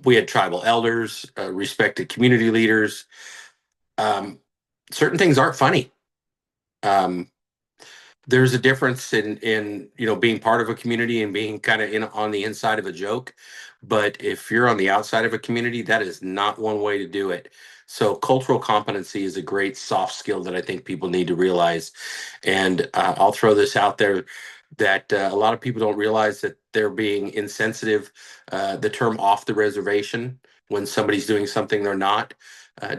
We had tribal elders, respected community leaders. Certain things aren't funny. There's a difference in being part of a community and being kind of on the inside of a joke. But if you're on the outside of a community, that is not one way to do it. So cultural competency is a great soft skill that I think people need to realize. And I'll throw this out there that a lot of people don't realize that they're being insensitive. The term off the reservation, when somebody's doing something they're not,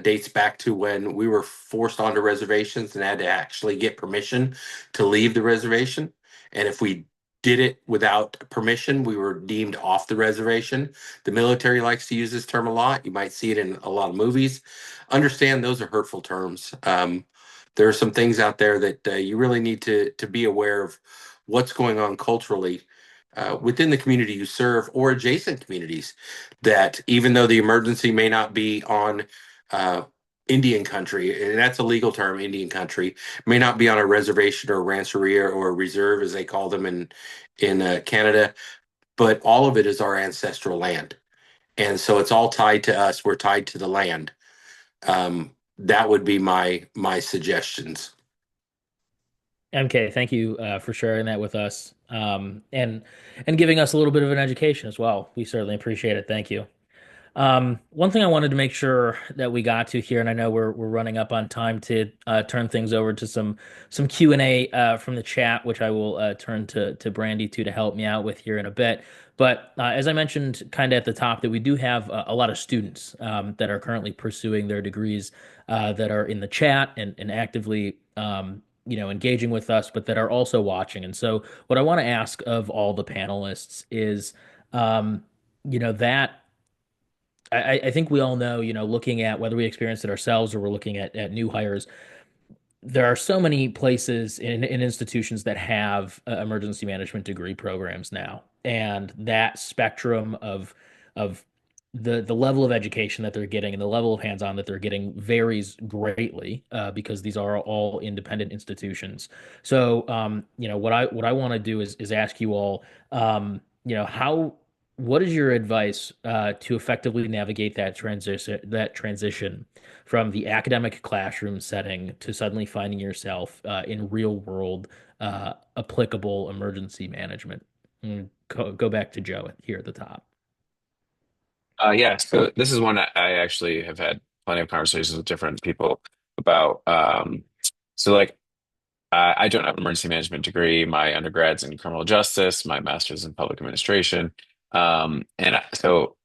dates back to when we were forced onto reservations and had to actually get permission to leave the reservation. And if we did it without permission, we were deemed off the reservation. The military likes to use this term a lot. You might see it in a lot of movies. Understand those are hurtful terms. There are some things out there that you really need to be aware of what's going on culturally within the community you serve or adjacent communities, that even though the emergency may not be on Indian country, and that's a legal term, Indian country, may not be on a reservation or a rancheria or a reserve, as they call them in Canada, but all of it is our ancestral land. And so it's all tied to us. We're tied to the land. That would be my suggestions. MK, thank you for sharing that with us, and giving us a little bit of an education as well. We certainly appreciate it. Thank you. One thing I wanted to make sure that we got to here, and I know we're running up on time to turn things over to some Q&A from the chat, which I will turn to Brandy to help me out with here in a bit. But as I mentioned kind of at the top, that we do have a lot of students that are currently pursuing their degrees that are in the chat and actively engaging with us, but that are also watching. And so what I want to ask of all the panelists is, that I think we all know, looking at whether we experience it ourselves or we're looking at new hires, there are so many places in institutions that have emergency management degree programs now, and that spectrum of the level of education that they're getting and the level of hands-on that they're getting varies greatly because these are all independent institutions. So, what I want to do is ask you all, how what is your advice to effectively navigate that transition from the academic classroom setting to suddenly finding yourself in real world applicable emergency management? Go back to Joe here at the top. Yeah, so this is one I actually have had plenty of conversations with different people about. So like I don't have an emergency management degree. My undergrad's in criminal justice, my master's in public administration. So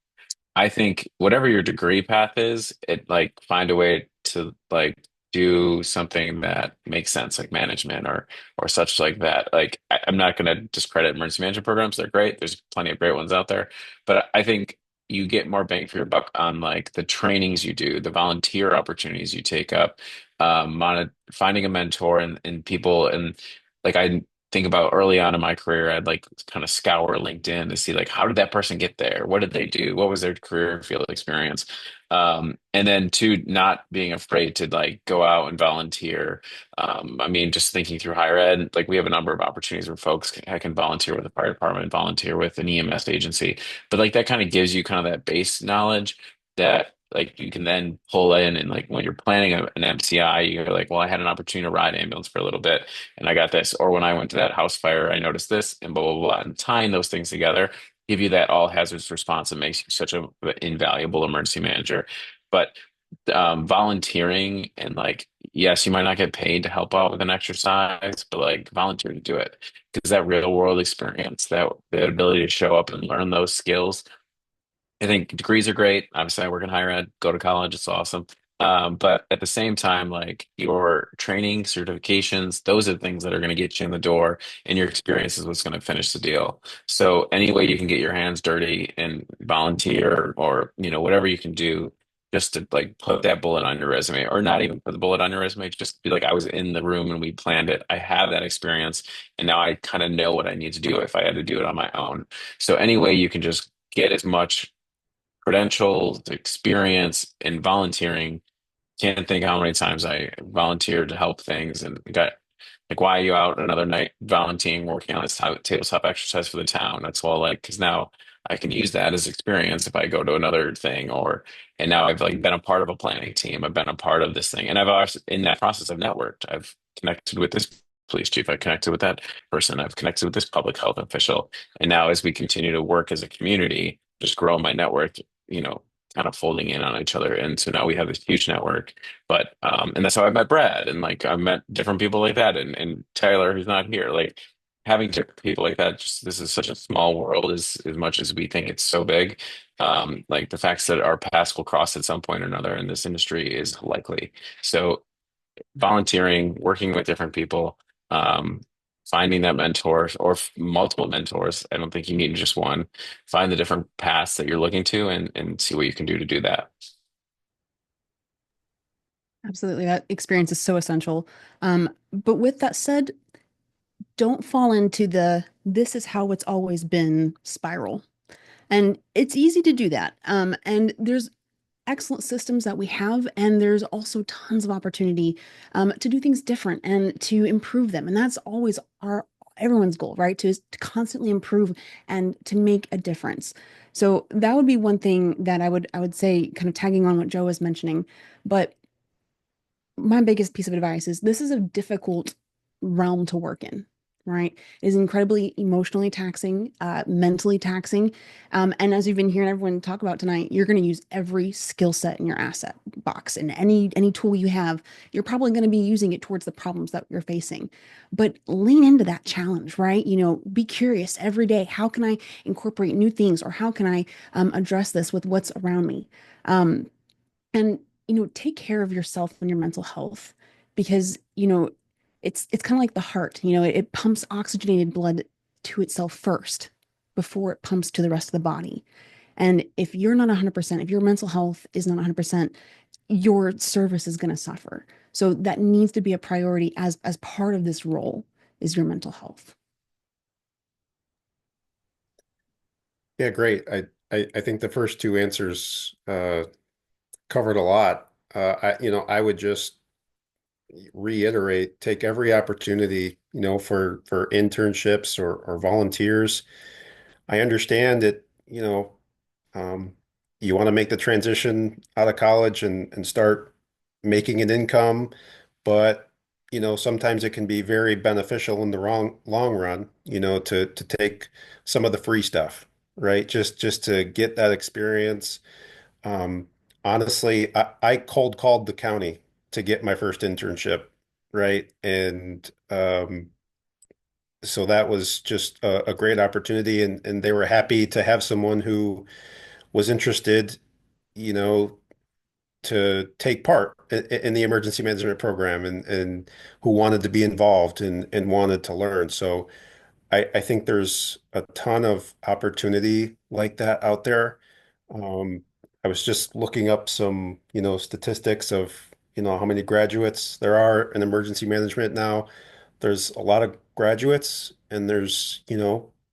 I think whatever your degree path is, it like find a way to like do something that makes sense, like management or such like that. Like I'm not going to discredit emergency management programs. They're great. There's plenty of great ones out there. But I think you get more bang for your buck on like the trainings you do, the volunteer opportunities you take up, finding a mentor and people. And like I think about early on in my career, I'd like kind of scour LinkedIn to see like how did that person get there? What did they do? What was their career field experience? And then two, not being afraid to like go out and volunteer. I mean, just thinking through higher ed, like we have a number of opportunities where folks can volunteer with the fire department, volunteer with an EMS agency, but like that kind of gives you kind of that base knowledge that like you can then pull in and like when you're planning an MCI, you're like, well, I had an opportunity to ride ambulance for a little bit and I got this. Or when I went to that house fire, I noticed this and blah, blah, blah. And tying those things together give you that all hazards response that makes you such a invaluable emergency manager. But volunteering and like, yes, you might not get paid to help out with an exercise, but like volunteer to do it because that real world experience, that the ability to show up and learn those skills. I think degrees are great. Obviously, I work in higher ed, go to college, it's awesome. But at the same time, like your training, certifications, those are the things that are going to get you in the door, and your experience is what's going to finish the deal. So any way you can get your hands dirty and volunteer, or whatever you can do, just to like put that bullet on your resume, or not even put the bullet on your resume, just be like, I was in the room and we planned it. I have that experience, and now I kind of know what I need to do if I had to do it on my own. So any way you can just get as much credentials, experience, and volunteering. Can't think how many times I volunteered to help things and got like, why are you out another night volunteering, working on this tabletop exercise for the town? That's all like, because now I can use that as experience if I go to another thing and now I've like been a part of a planning team. I've been a part of this thing. And I've also, in that process, I've networked. I've connected with this police chief. I've connected with that person. I've connected with this public health official. And now as we continue to work as a community, just grow my network, you know, kind of folding in on each other. And so now we have this huge network. But and that's how I met Brad and like I met different people like that and Tyler who's not here. Like having different people like that, just this is such a small world as much as we think it's so big. Like the facts that our paths will cross at some point or another in this industry is likely. So volunteering, working with different people, um, finding that mentor or multiple mentors. I don't think you need just one. Find the different paths that you're looking to and see what you can do to do that. Absolutely. That experience is so essential. But with that said, don't fall into the this is how it's always been spiral. And it's easy to do that. And there's excellent systems that we have, and there's also tons of opportunity to do things different and to improve them. And that's always our everyone's goal, right? To constantly improve and to make a difference. So that would be one thing that I would say, kind of tagging on what Joe was mentioning. But my biggest piece of advice is this is a difficult realm to work in, right? It is incredibly emotionally taxing, mentally taxing. And as you've been hearing everyone talk about tonight, you're going to use every skill set in your asset box, and any tool you have, you're probably going to be using it towards the problems that you're facing. But lean into that challenge, right? Be curious every day. How can I incorporate new things, or how can I address this with what's around me? And take care of yourself and your mental health, because it's kind of like the heart. It pumps oxygenated blood to itself first before it pumps to the rest of the body. And if you're not 100%, if your mental health is not 100%, your service is going to suffer. So that needs to be a priority as part of this role, is your mental health. Yeah, great. I think the first two answers covered a lot. I would just reiterate, take every opportunity, for internships or volunteers. I understand that, um, you want to make the transition out of college and start making an income, but sometimes it can be very beneficial in the long run, to take some of the free stuff, right? Just to get that experience. Um, Honestly, I cold called the county to get my first internship, right? And so that was just a great opportunity, and they were happy to have someone who was interested, you know, to take part in the emergency management program and who wanted to be involved and wanted to learn. So I think there's a ton of opportunity like that out there. I was just looking up some, statistics of, how many graduates there are in emergency management now. There's a lot of graduates, and there's,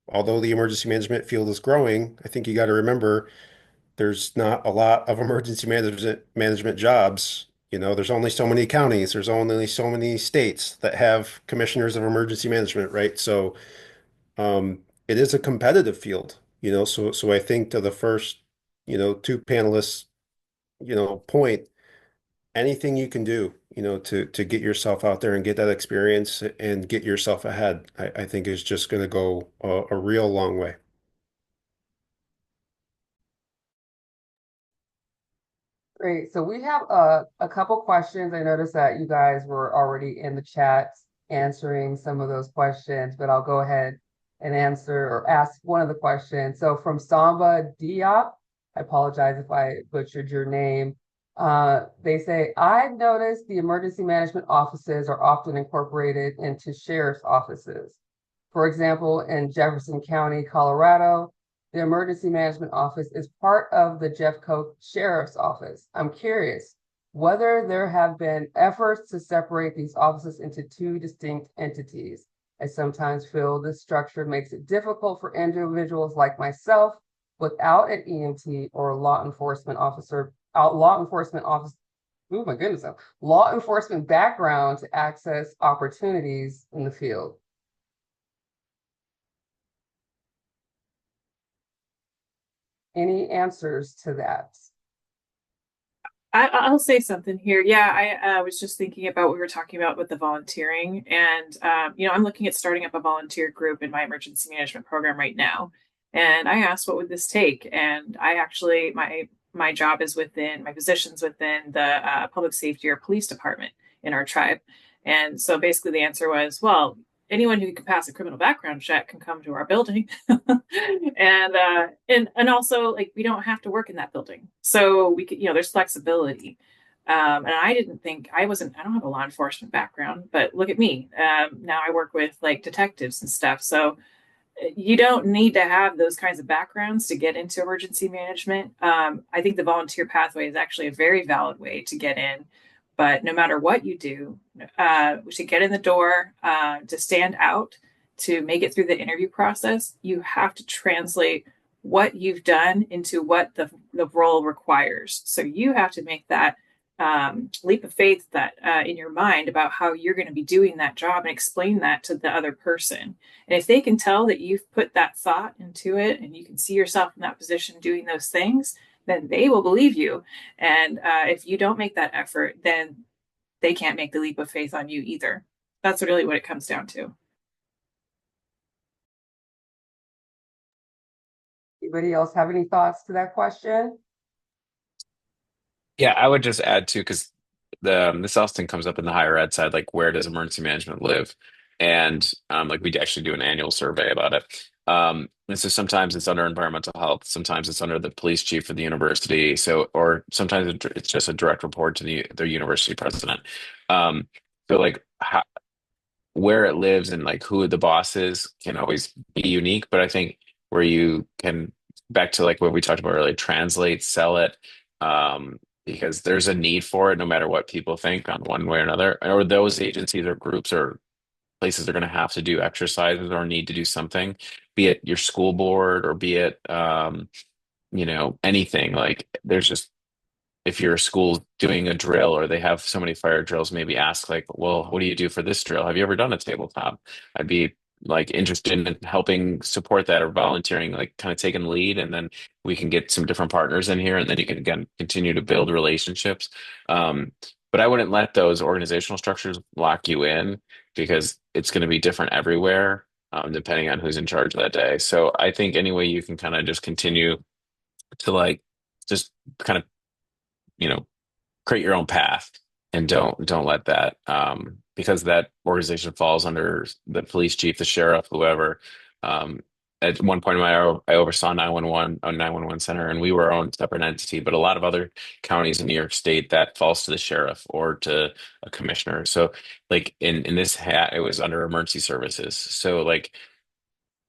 although the emergency management field is growing, I think you got to remember there's not a lot of emergency management jobs. There's only so many counties, there's only so many states that have commissioners of emergency management, right? So it is a competitive field, so I think to the first, two panelists, point, anything you can do, to get yourself out there and get that experience and get yourself ahead, I think is just going to go a real long way. Great. So we have a couple questions. I noticed that you guys were already in the chat answering some of those questions, but I'll go ahead and answer or ask one of the questions. So from Samba Diop, I apologize if I butchered your name. They say, I've noticed the emergency management offices are often incorporated into sheriff's offices. For example, in Jefferson County, Colorado, the Emergency Management Office is part of the Jeffco Sheriff's Office. I'm curious whether there have been efforts to separate these offices into two distinct entities. I sometimes feel this structure makes it difficult for individuals like myself without an EMT or law enforcement officer, law enforcement office, oh my goodness, law enforcement background to access opportunities in the field. Any answers to that? I'll say something here. Yeah, I was just thinking about what we were talking about with the volunteering, and I'm looking at starting up a volunteer group in my emergency management program right now. And I asked, what would this take? And I actually, my job is within my positions within the public safety or police department in our tribe. And so basically, the answer was, well, anyone who can pass a criminal background check can come to our building. And also, like, we don't have to work in that building, so we could, there's flexibility. And I don't have a law enforcement background, but look at me. Now I work with like detectives and stuff, so you don't need to have those kinds of backgrounds to get into emergency management. I think the volunteer pathway is actually a very valid way to get in. But no matter what you do, to get in the door, to stand out, to make it through the interview process, you have to translate what you've done into what the role requires. So you have to make that leap of faith that in your mind about how you're going to be doing that job and explain that to the other person. And if they can tell that you've put that thought into it and you can see yourself in that position doing those things, then they will believe you. And if you don't make that effort, then they can't make the leap of faith on you either. That's really what it comes down to. Anybody else have any thoughts to that question? Yeah, I would just add too, because this often comes up in the higher ed side, like where does emergency management live? And like we actually do an annual survey about it. And so sometimes it's under environmental health, sometimes it's under the police chief of the university, or sometimes it's just a direct report to the university president. So like where it lives and like who the boss is can always be unique, but I think where you can, back to like what we talked about earlier, translate, sell it, because there's a need for it no matter what people think on one way or another, or those agencies or groups or places are going to have to do exercises or need to do something, be it your school board or be it anything. Like there's just, if your school doing a drill or they have so many fire drills, maybe ask like, well, what do you do for this drill? Have you ever done a tabletop? I'd be like interested in helping support that or volunteering, like kind of taking the lead, and then we can get some different partners in here, and then you can again continue to build relationships. But I wouldn't let those organizational structures lock you in because it's going to be different everywhere, depending on who's in charge that day. So I think any way you can kind of just continue to like just kind of create your own path and don't let that because that organization falls under the police chief, the sheriff, whoever. At one point in my I oversaw 911 a 911 center, and we were our own separate entity, but a lot of other counties in New York State that falls to the sheriff or to a commissioner. So like in this hat it was under emergency services. So like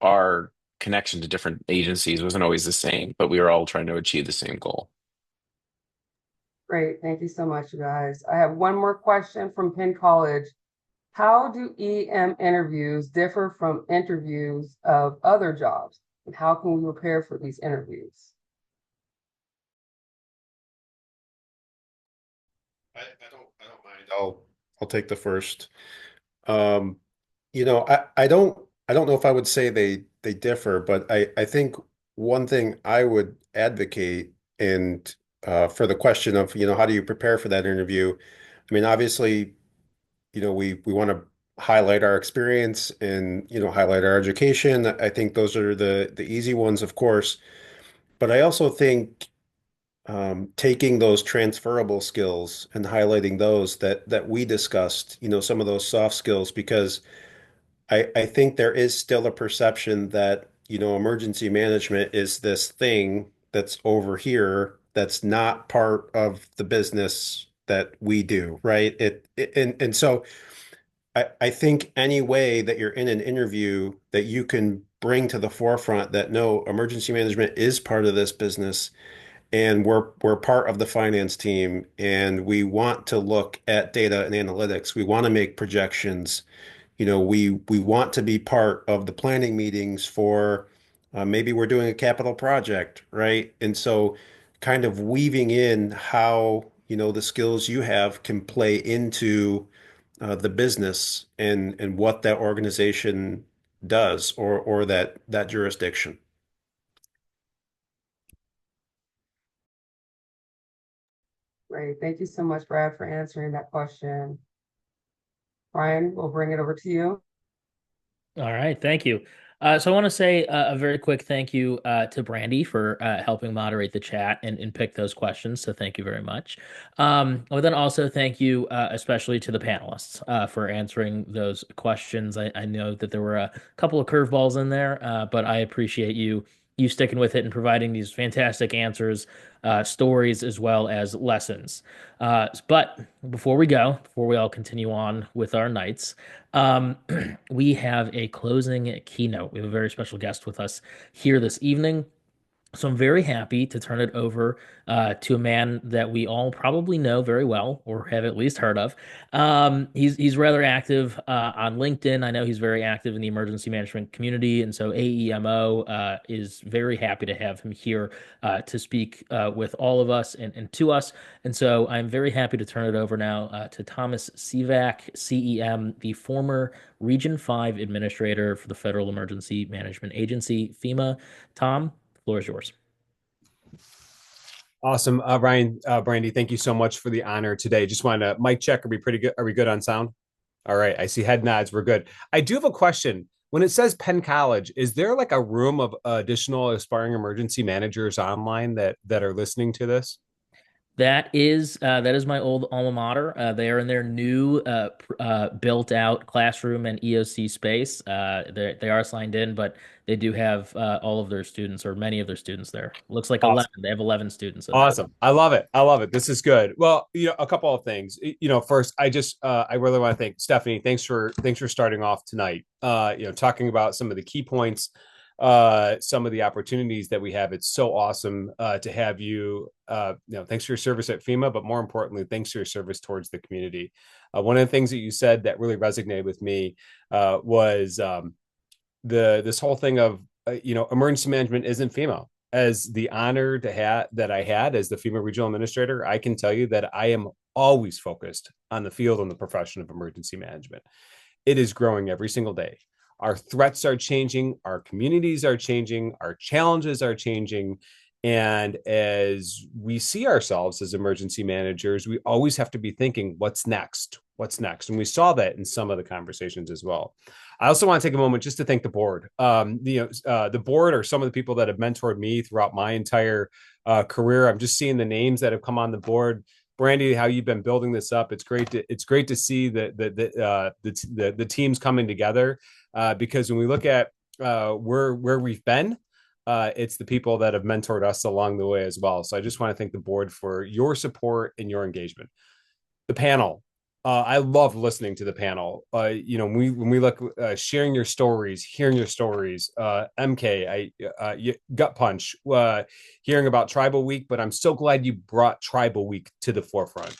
our connection to different agencies wasn't always the same, but we were all trying to achieve the same goal. Great. Thank you so much, you guys. I have one more question from Penn College. How do EM interviews differ from interviews of other jobs? And how can we prepare for these interviews? I don't mind. I'll take the first. I don't know if I would say they differ, but I think one thing I would advocate and for the question of, how do you prepare for that interview? I mean, obviously, we want to highlight our experience and, highlight our education. I think those are the easy ones, of course. But I also think taking those transferable skills and highlighting those that we discussed, some of those soft skills, because I think there is still a perception that, emergency management is this thing that's over here that's not part of the business that we do, right? And so I think any way that you're in an interview that you can bring to the forefront that no, emergency management is part of this business and we're part of the finance team and we want to look at data and analytics. We want to make projections. We want to be part of the planning meetings for maybe we're doing a capital project, right? And so kind of weaving in how, the skills you have can play into the business and what that organization does or that jurisdiction. Great. Thank you so much, Brad, for answering that question. Brian, we'll bring it over to you. All right, thank you. So I want to say a very quick thank you to Brandy for helping moderate the chat and pick those questions. So thank you very much. But then also thank you especially to the panelists for answering those questions. I know that there were a couple of curveballs in there, but I appreciate you sticking with it and providing these fantastic answers, stories, as well as lessons. But before we all continue on with our nights, we have a closing keynote. We have a very special guest with us here this evening. So I'm very happy to turn it over to a man that we all probably know very well or have at least heard of. He's rather active on LinkedIn. I know he's very active in the emergency management community, and so AEMO is very happy to have him here to speak with all of us and to us. And so I'm very happy to turn it over now to Thomas Sivak, CEM, the former Region 5 Administrator for the Federal Emergency Management Agency, FEMA. Tom, floor is yours. Awesome. Ryan, Brandy, thank you so much for the honor today. Just wanted to mic check. Are we pretty good? Are we good on sound? All right. I see head nods. We're good. I do have a question. When it says Penn College, is there like a room of additional aspiring emergency managers online that are listening to this? That is my old alma mater. They are in their new built out classroom and EOC space. They are signed in, but they do have all of their students or many of their students there. Looks like 11. They have 11 students. Awesome. I love it. I love it. This is good. Well, a couple of things. First, I really want to thank Stephanie. Thanks for starting off tonight. Talking about some of the key points, some of the opportunities that we have. It's so awesome to have you. Thanks for your service at FEMA, but more importantly, thanks for your service towards the community. One of the things that you said that really resonated with me was this whole thing of emergency management isn't FEMA. As the honor that I had as the FEMA Regional Administrator, I can tell you that I am always focused on the field and the profession of emergency management. It is growing every single day. Our threats are changing, our communities are changing, our challenges are changing. And as we see ourselves as emergency managers, we always have to be thinking, what's next? What's next? And we saw that in some of the conversations as well. I also want to take a moment just to thank the board. The board are some of the people that have mentored me throughout my entire career. I'm just seeing the names that have come on the board. Brandy, how you've been building this up. It's great to see the teams coming together because when we look at where we've been, it's the people that have mentored us along the way as well. So I just want to thank the board for your support and your engagement. The panel, I love listening to the panel. When we look sharing your stories, hearing your stories. MK, gut punch. Hearing about Tribal Week, but I'm so glad you brought Tribal Week to the forefront.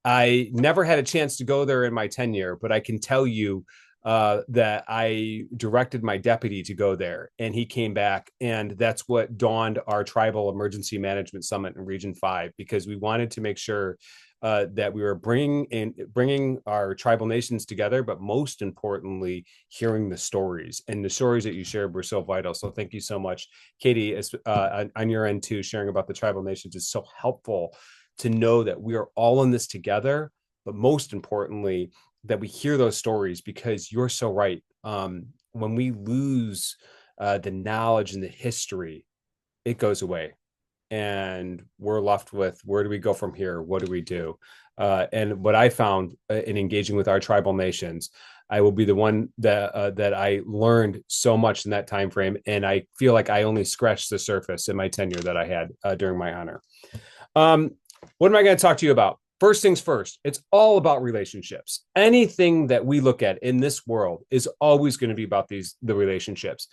I never had a chance to go there in my tenure, but I can tell you that I directed my deputy to go there, and he came back, and that's what dawned our Tribal Emergency Management Summit in Region 5, because we wanted to make sure that we were bringing our tribal nations together, but most importantly, hearing the stories, and the stories that you shared were so vital. So thank you so much, Katie, on your end too. Sharing about the tribal nations is so helpful to know that we are all in this together, but most importantly, that we hear those stories, because you're so right. When we lose the knowledge and the history, it goes away, and we're left with, where do we go from here? What do we do? And what I found in engaging with our tribal nations, I will be the one that I learned so much in that time frame, and I feel like I only scratched the surface in my tenure that I had during my honor. What am I going to talk to you about? First things first, it's all about relationships. Anything that we look at in this world is always going to be about the relationships.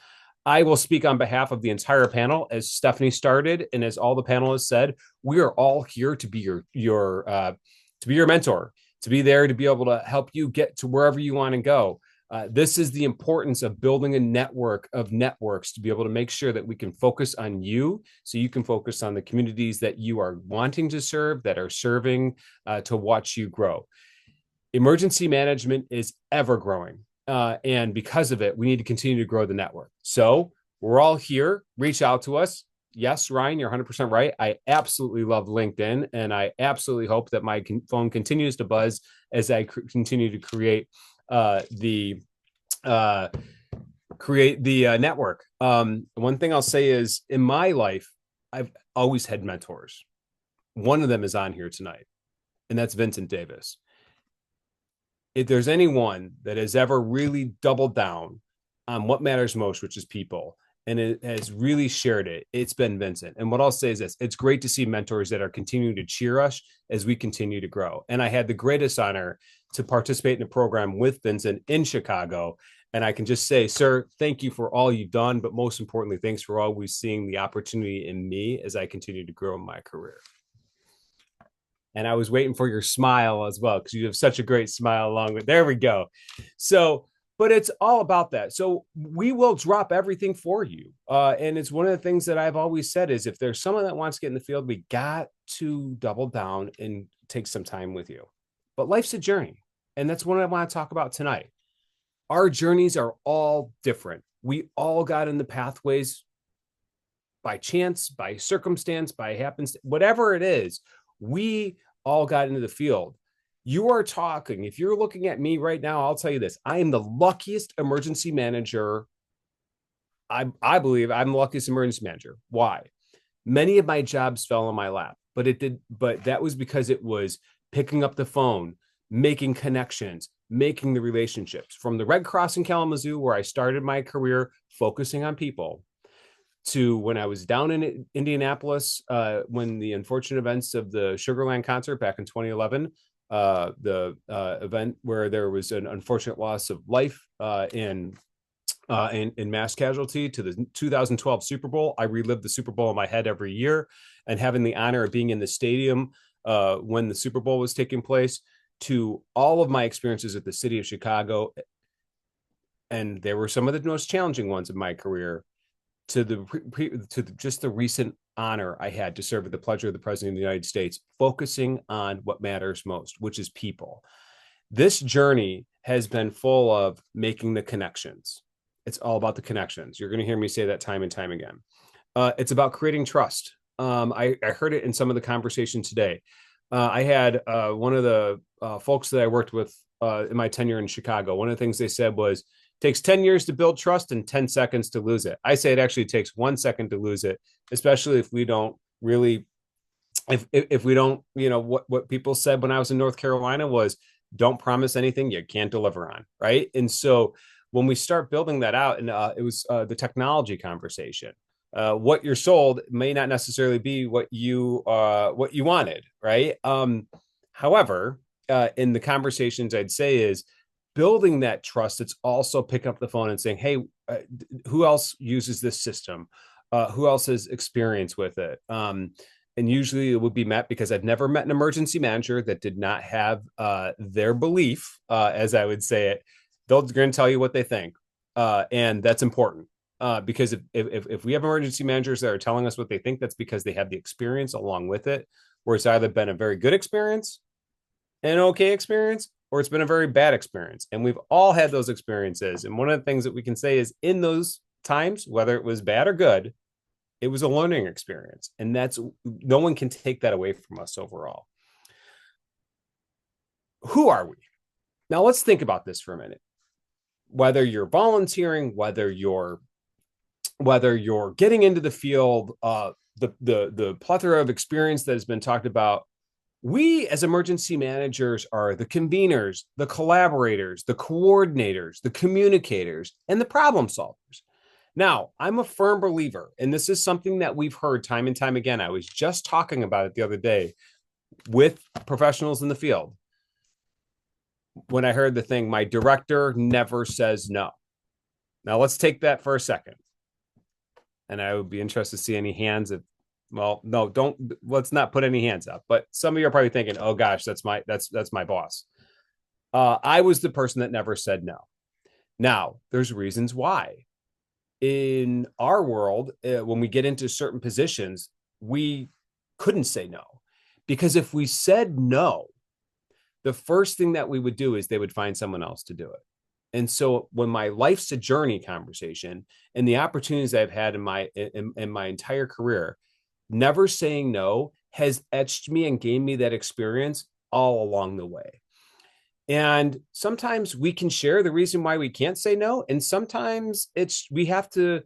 I will speak on behalf of the entire panel, as Stephanie started, and as all the panelists said, we are all here to be your mentor, to be there to be able to help you get to wherever you want to go. This is the importance of building a network of networks to be able to make sure that we can focus on you, so you can focus on the communities that you are wanting to serve, that are serving, to watch you grow. Emergency management is ever growing. And because of it, we need to continue to grow the network. So we're all here. Reach out to us. Yes, Ryan, you're 100% right. I absolutely love LinkedIn, and I absolutely hope that my phone continues to buzz as I continue to create the network. One thing I'll say is, in my life, I've always had mentors. One of them is on here tonight, and that's Vincent Davis. If there's anyone that has ever really doubled down on what matters most, which is people, and it has really shared it, it's been Vincent. And what I'll say is this: it's great to see mentors that are continuing to cheer us as we continue to grow. And I had the greatest honor to participate in a program with Vincent in Chicago. And I can just say, sir, thank you for all you've done, but most importantly, thanks for always seeing the opportunity in me as I continue to grow in my career. And I was waiting for your smile as well, because you have such a great smile along with, there we go. So, but it's all about that. So we will drop everything for you. And it's one of the things that I've always said is, if there's someone that wants to get in the field, we got to double down and take some time with you. But life's a journey. And that's what I want to talk about tonight. Our journeys are all different. We all got in the pathways by chance, by circumstance, by happenstance, whatever it is. We all got into the field. You are talking, if you're looking at me right now, I'll tell you this: I am the luckiest emergency manager. I believe I'm the luckiest emergency manager. Why? Many of my jobs fell in my lap, but that was because it was picking up the phone, making connections, making the relationships. From the Red Cross in Kalamazoo, where I started my career focusing on people, to when I was down in Indianapolis, when the unfortunate events of the Sugarland concert back in 2011, the event where there was an unfortunate loss of life in mass casualty, to the 2012 Super Bowl. I relived the Super Bowl in my head every year, and having the honor of being in the stadium when the Super Bowl was taking place, to all of my experiences at the city of Chicago. And there were some of the most challenging ones in my career, to just the recent honor I had to serve at the pleasure of the President of the United States, focusing on what matters most, which is people. This journey has been full of making the connections. It's all about the connections. You're going to hear me say that time and time again. It's about creating trust. I heard it in some of the conversation today. I had one of the folks that I worked with in my tenure in Chicago. One of the things they said was, takes 10 years to build trust and 10 seconds to lose it. I say it actually takes 1 second to lose it, especially if we don't really, if we don't, what people said when I was in North Carolina was, don't promise anything you can't deliver on, right? And so when we start building that out, and it was the technology conversation, what you're sold may not necessarily be what you wanted, right? However, in the conversations, I'd say is building that trust. It's also picking up the phone and saying, hey, who else uses this system? Who else has experience with it? And usually it would be met, because I've never met an emergency manager that did not have their belief, as I would say it. They're going to tell you what they think. And that's important, because if we have emergency managers that are telling us what they think, that's because they have the experience along with it, where it's either been a very good experience, an okay experience, or it's been a very bad experience. And we've all had those experiences. And one of the things that we can say is, in those times, whether it was bad or good, it was a learning experience. And that's, no one can take that away from us overall. Who are we? Now let's think about this for a minute. Whether you're volunteering, whether you're getting into the field, the plethora of experience that has been talked about, we as emergency managers are the conveners, the collaborators, the coordinators, the communicators, and the problem solvers. Now, I'm a firm believer, and this is something that we've heard time and time again. I was just talking about it the other day with professionals in the field, when I heard the thing, my director never says no. Now, let's take that for a second. And I would be interested to see any hands. Let's not put any hands up. But some of you are probably thinking, oh gosh, that's my boss. I was the person that never said no. Now, there's reasons why. In our world, when we get into certain positions, we couldn't say no. Because if we said no, the first thing that we would do is they would find someone else to do it. And so when my life's a journey conversation and the opportunities I've had in my entire career, never saying no has etched me and gained me that experience all along the way. And sometimes we can share the reason why we can't say no. And sometimes we have to,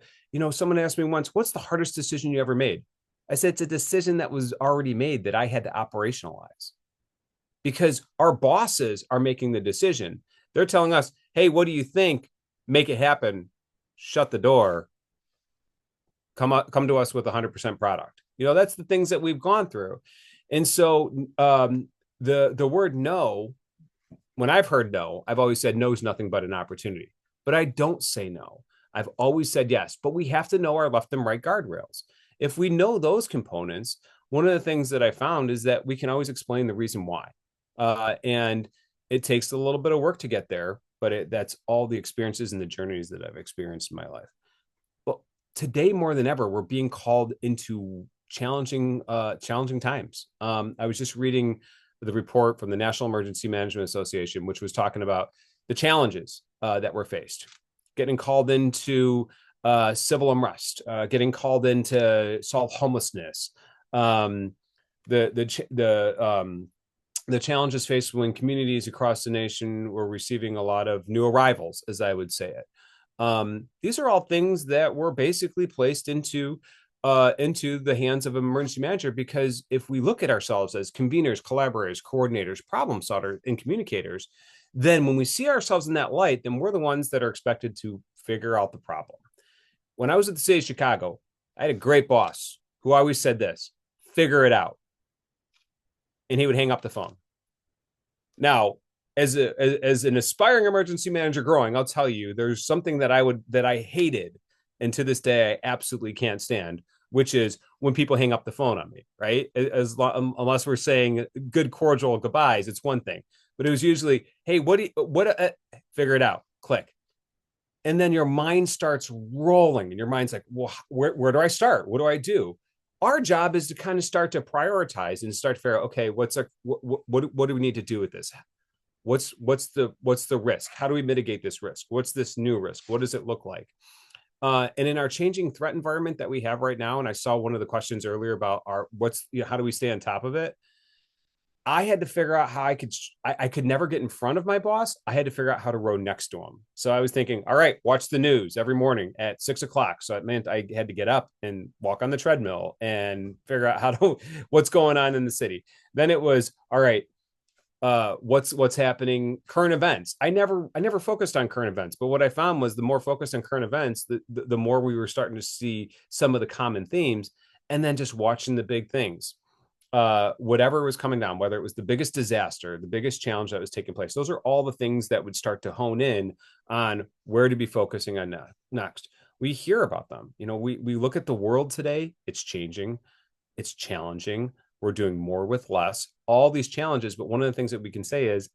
someone asked me once, what's the hardest decision you ever made? I said, it's a decision that was already made that I had to operationalize. Because our bosses are making the decision. They're telling us, hey, what do you think? Make it happen. Shut the door. Come to us with 100% product. That's the things that we've gone through. And so the word no, when I've heard no, I've always said no is nothing but an opportunity. But I don't say no. I've always said yes. But we have to know our left and right guardrails. If we know those components, one of the things that I found is that we can always explain the reason why. And it takes a little bit of work to get there, but that's all the experiences and the journeys that I've experienced in my life. Well, today more than ever, we're being called into challenging times. I was just reading the report from the National Emergency Management Association, which was talking about the challenges that were faced, getting called into civil unrest, getting called in to solve homelessness, the challenges faced when communities across the nation were receiving a lot of new arrivals, as I would say it. These are all things that were basically placed into the hands of an emergency manager, because if we look at ourselves as conveners, collaborators, coordinators, problem solvers, and communicators, then when we see ourselves in that light, then we're the ones that are expected to figure out the problem. When I was at the city of Chicago, I had a great boss who always said this: figure it out. And he would hang up the phone. Now, as an aspiring emergency manager growing, I'll tell you, there's something that I hated, and to this day I absolutely can't stand, which is when people hang up the phone on me, right? Unless we're saying good cordial goodbyes, it's one thing. But it was usually, hey, figure it out, click. And then your mind starts rolling, and your mind's like, well, where do I start? What do I do? Our job is to kind of start to prioritize and start to figure out, okay, what do we need to do with this? What's the risk? How do we mitigate this risk? What's this new risk? What does it look like? And in our changing threat environment that we have right now, and I saw one of the questions earlier about how do we stay on top of it? I had to figure out how I could never get in front of my boss. I had to figure out how to row next to him. So I was thinking, all right, watch the news every morning at 6 o'clock. So it meant I had to get up and walk on the treadmill and figure out what's going on in the city. Then it was, all right, what's happening, current events. I never focused on current events, but what I found was the more focused on current events, the more we were starting to see some of the common themes, and then just watching the big things. whatever was coming down, whether it was the biggest disaster, the biggest challenge that was taking place, those are all the things that would start to hone in on where to be focusing on next. We hear about them. We look at the world today. It's changing. It's challenging. We're doing more with less, all these challenges. But one of the things that we can say is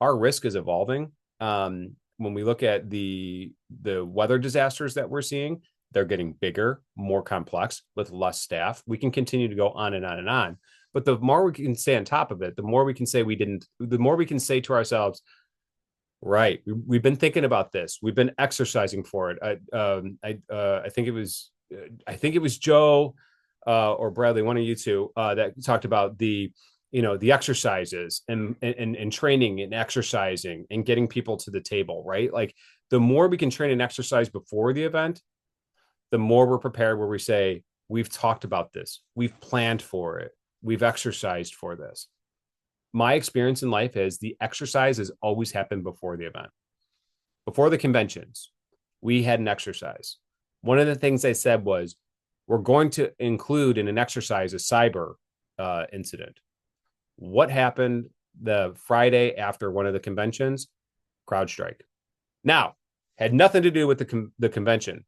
our risk is evolving. When we look at the weather disasters that we're seeing, they're getting bigger, more complex with less staff. We can continue to go on and on and on. But the more we can stay on top of it, the more we can say the more we can say to ourselves, right, we've been thinking about this. We've been exercising for it. I think it was Joe or Bradley, one of you two, that talked about the exercises and training and exercising and getting people to the table, right? Like the more we can train and exercise before the event, the more we're prepared, where we say, we've talked about this, we've planned for it, we've exercised for this. My experience in life is the exercise has always happened before the event. Before the conventions, we had an exercise. One of the things I said was, we're going to include in an exercise a cyber incident. What happened the Friday after one of the conventions? CrowdStrike. Now, had nothing to do with the convention,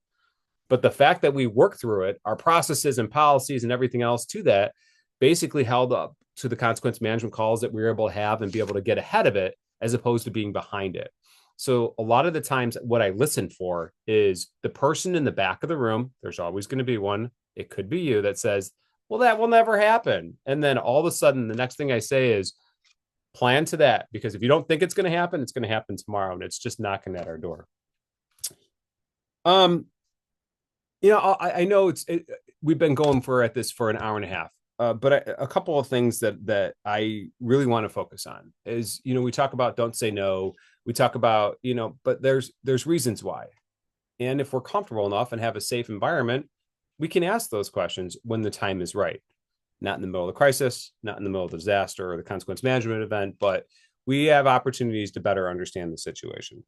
but the fact that we worked through it, our processes and policies and everything else to that, basically held up to the consequence management calls that we were able to have and be able to get ahead of it, as opposed to being behind it. So a lot of the times what I listen for is the person in the back of the room. There's always going to be one. It could be you that says, well, that will never happen. And then all of a sudden, the next thing I say is plan to that, because if you don't think it's going to happen, it's going to happen tomorrow, and it's just knocking at our door. I know we've been going at this for an hour and a half, but a couple of things that I really want to focus on is, we talk about don't say no. We talk about, but there's reasons why. And if we're comfortable enough and have a safe environment, we can ask those questions when the time is right. Not in the middle of the crisis, not in the middle of the disaster or the consequence management event, but we have opportunities to better understand the situation.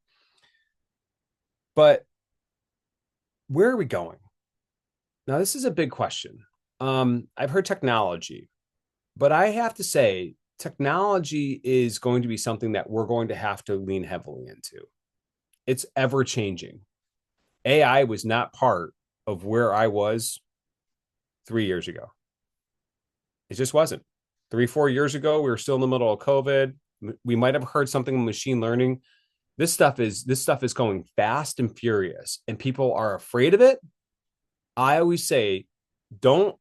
But where are we going? Now, this is a big question. I've heard technology, but I have to say, technology is going to be something that we're going to have to lean heavily into. It's ever changing. AI was not part of where I was 3 years ago. It just wasn't. 3-4 years ago, we were still in the middle of COVID. We might have heard something in machine learning. This stuff is going fast and furious, and people are afraid of it. I always say, don't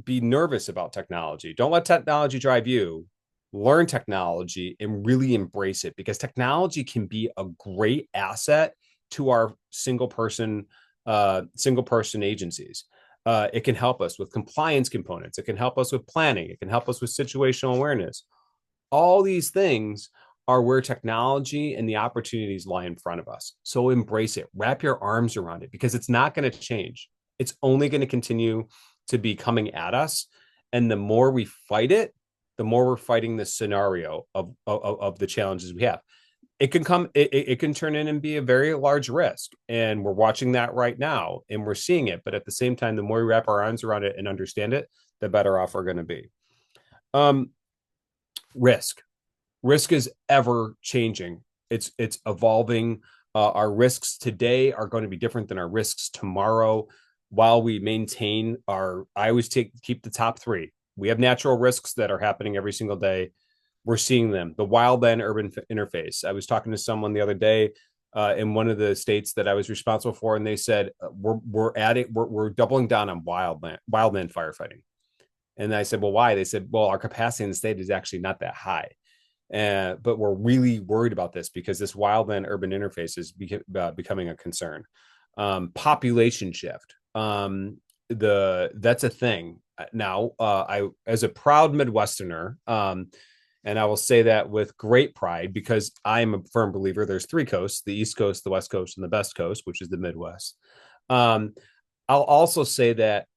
be nervous about technology. Don't let technology drive you. Learn technology and really embrace it, because technology can be a great asset to our single person agencies. It can help us with compliance components. It can help us with planning. It can help us with situational awareness. All these things are where technology and the opportunities lie in front of us. So embrace it, wrap your arms around it, because it's not going to change. It's only going to continue to be coming at us. And the more we fight it, the more we're fighting the scenario of the challenges we have. It can turn in and be a very large risk. And we're watching that right now, and we're seeing it. But at the same time, the more we wrap our arms around it and understand it, the better off we're going to be. Risk is ever changing. It's evolving. Our risks today are going to be different than our risks tomorrow. While we maintain I always keep the top three. We have natural risks that are happening every single day. We're seeing them. The wildland urban interface. I was talking to someone the other day in one of the states that I was responsible for, and they said we're doubling down on wildland firefighting. And I said, well, why? They said, well, our capacity in the state is actually not that high. But we're really worried about this because this wildland urban interface is becoming a concern. Population shift. That's a thing now. I, as a proud Midwesterner, and I will say that with great pride, because I'm a firm believer there's three coasts: the East Coast, the West Coast, and the best coast, which is the Midwest. I'll also say that,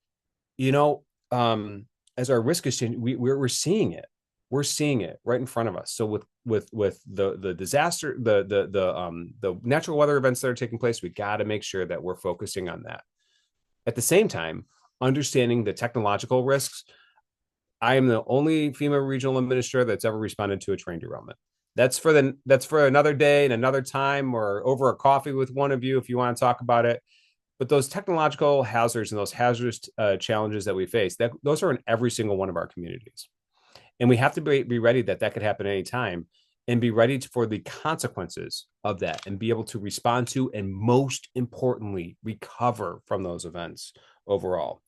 as our risk is changing, we're seeing it. We're seeing it right in front of us. So with the disaster, the natural weather events that are taking place, we got to make sure that we're focusing on that. At the same time, understanding the technological risks, I am the only FEMA regional administrator that's ever responded to a train derailment. That's for another day and another time, or over a coffee with one of you if you want to talk about it. But those technological hazards and those hazardous challenges that we face, those are in every single one of our communities. And we have to be ready that could happen anytime, and be ready for the consequences of that, and be able to respond to, and most importantly, recover from those events overall.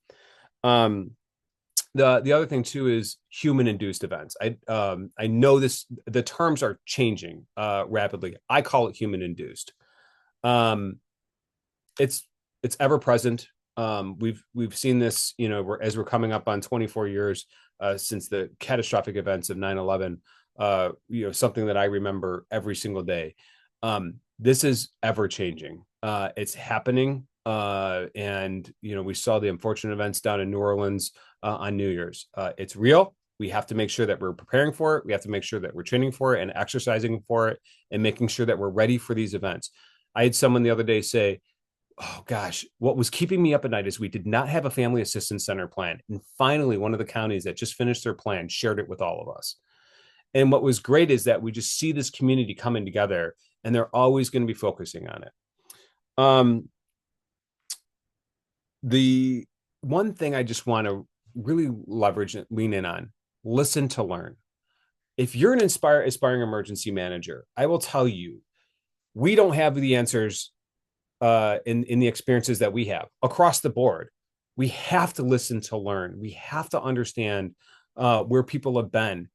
The other thing too is human induced events. I know the terms are changing rapidly. I call it human induced. It's ever present. We've seen this, as we're coming up on 24 years since the catastrophic events of 9/11. Something that I remember every single day. This is ever changing. It's happening. And we saw the unfortunate events down in New Orleans on New Year's. It's real. We have to make sure that we're preparing for it. We have to make sure that we're training for it and exercising for it, and making sure that we're ready for these events. I had someone the other day say, "Oh gosh, what was keeping me up at night is we did not have a family assistance center plan." And finally, one of the counties that just finished their plan shared it with all of us. And what was great is that we just see this community coming together, and they're always going to be focusing on it. The one thing I just want to really leverage and lean in on: listen to learn. If you're an aspiring emergency manager, I will tell you, we don't have the answers in the experiences that we have across the board. We have to listen to learn. We have to understand where people have been.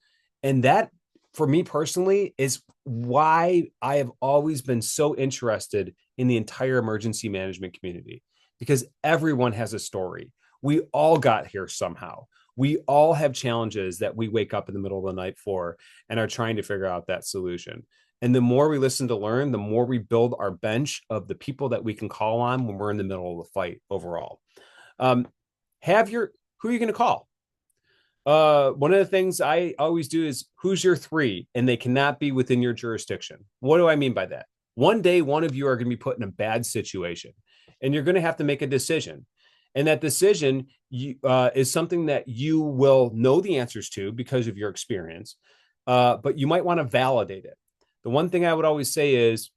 And that, for me personally, is why I have always been so interested in the entire emergency management community, because everyone has a story. We all got here somehow. We all have challenges that we wake up in the middle of the night for and are trying to figure out that solution. And the more we listen to learn, the more we build our bench of the people that we can call on when we're in the middle of the fight overall. Who are you going to call? One of the things I always do is, who's your three? And they cannot be within your jurisdiction. What do I mean by that? One day, one of you are going to be put in a bad situation, and you're going to have to make a decision. And that decision is something that you will know the answers to because of your experience, but you might want to validate it. The one thing I would always say is,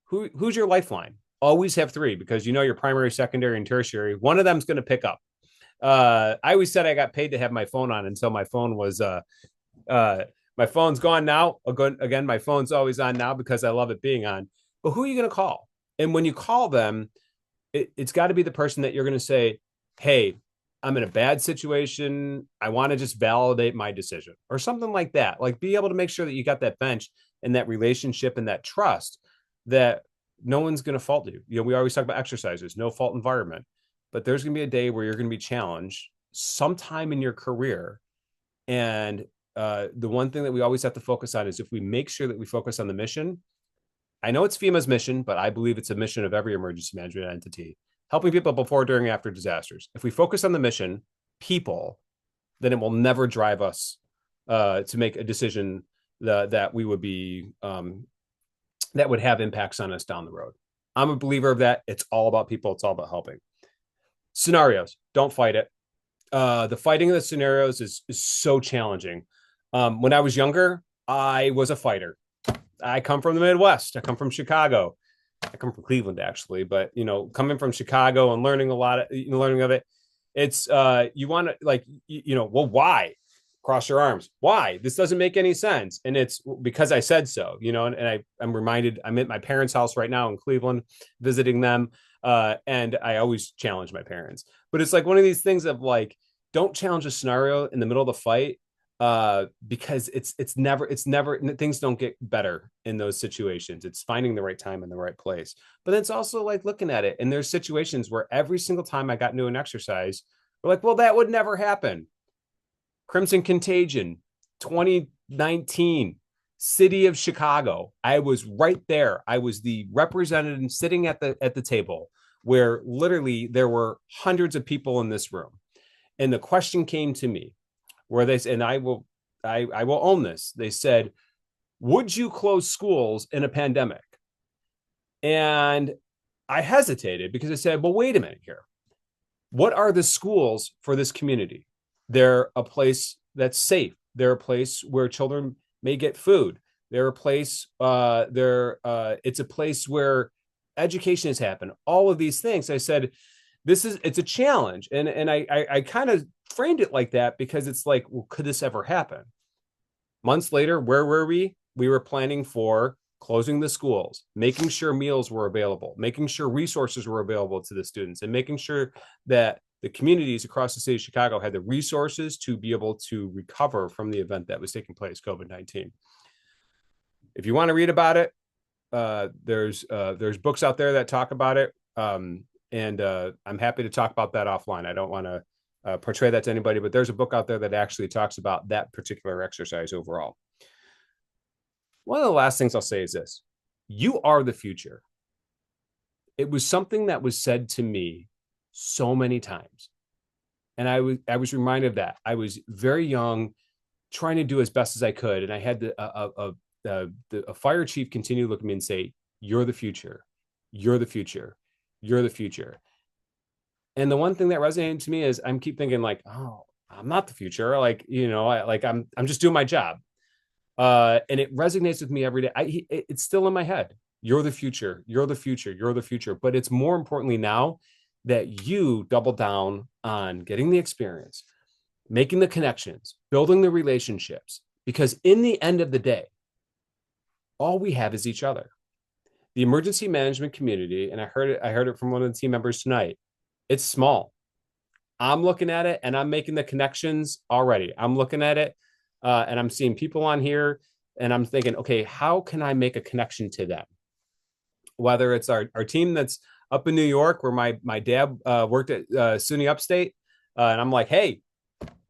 who's your lifeline? Always have three, because your primary, secondary, and tertiary. One of them's going to pick up. I always said I got paid to have my phone on until my phone was my phone's gone now. Again, my phone's always on now because I love it being on. But who are you going to call? And when you call them, it's got to be the person that you're going to say, "Hey, I'm in a bad situation. I want to just validate my decision," or something like that. Like, be able to make sure that you got that bench and that relationship and that trust that no one's going to fault you. We always talk about exercises, no fault environment. But there's going to be a day where you're going to be challenged sometime in your career. And the one thing that we always have to focus on is, if we make sure that we focus on the mission. I know it's FEMA's mission, but I believe it's a mission of every emergency management entity, helping people before, during, after disasters. If we focus on the mission, people, then it will never drive us to make a decision that we would be that would have impacts on us down the road. I'm a believer of that. It's all about people. It's all about helping. Scenarios, don't fight it. The fighting of the scenarios is so challenging. When I was younger, I was a fighter. I come from the Midwest. I come from Chicago. I come from Cleveland, actually. But, coming from Chicago and learning of it, it's you want to well, why? Cross your arms. Why? This doesn't make any sense. And it's because I said so, and I'm reminded, I'm at my parents' house right now in Cleveland, visiting them. And I always challenge my parents. But it's like one of these things of like, don't challenge a scenario in the middle of the fight, because it's never things don't get better in those situations. It's finding the right time and the right place. But it's also like looking at it. And there's situations where every single time I got into an exercise, we're like, well, that would never happen. Crimson Contagion, 2019, city of Chicago. I was right there. I was the representative sitting at the table where literally there were hundreds of people in this room. And the question came to me where they said, and I will own this. They said, would you close schools in a pandemic? And I hesitated because I said, well, wait a minute here. What are the schools for this community? They're a place that's safe. They're a place where children may get food. They're a place, it's a place where education has happened. All of these things. I said, it's a challenge. And I kind of framed it like that because it's like, well, could this ever happen? Months later, where were we? We were planning for closing the schools, making sure meals were available, making sure resources were available to the students, and making sure that the communities across the city of Chicago had the resources to be able to recover from the event that was taking place, COVID-19. If you want to read about it, there's books out there that talk about it. And I'm happy to talk about that offline. I don't want to portray that to anybody, but there's a book out there that actually talks about that particular exercise overall. One of the last things I'll say is this: you are the future. It was something that was said to me so many times. And I was reminded of that. I was very young, trying to do as best as I could. And I had a fire chief continue to look at me and say, "You're the future. You're the future. You're the future." And the one thing that resonated to me is I keep thinking like, oh, I'm not the future. Like, I'm just doing my job. And it resonates with me every day. It's still in my head. You're the future. You're the future. You're the future. But it's more importantly now that you double down on getting the experience, making the connections, building the relationships, because in the end of the day, all we have is each other. The emergency management community, and I heard it from one of the team members tonight, it's small. I'm looking at it and I'm making the connections already. I'm looking at it and I'm seeing people on here and I'm thinking, okay, how can I make a connection to them? Whether it's our team that's up in New York, where my dad worked at SUNY Upstate, and I'm like, hey,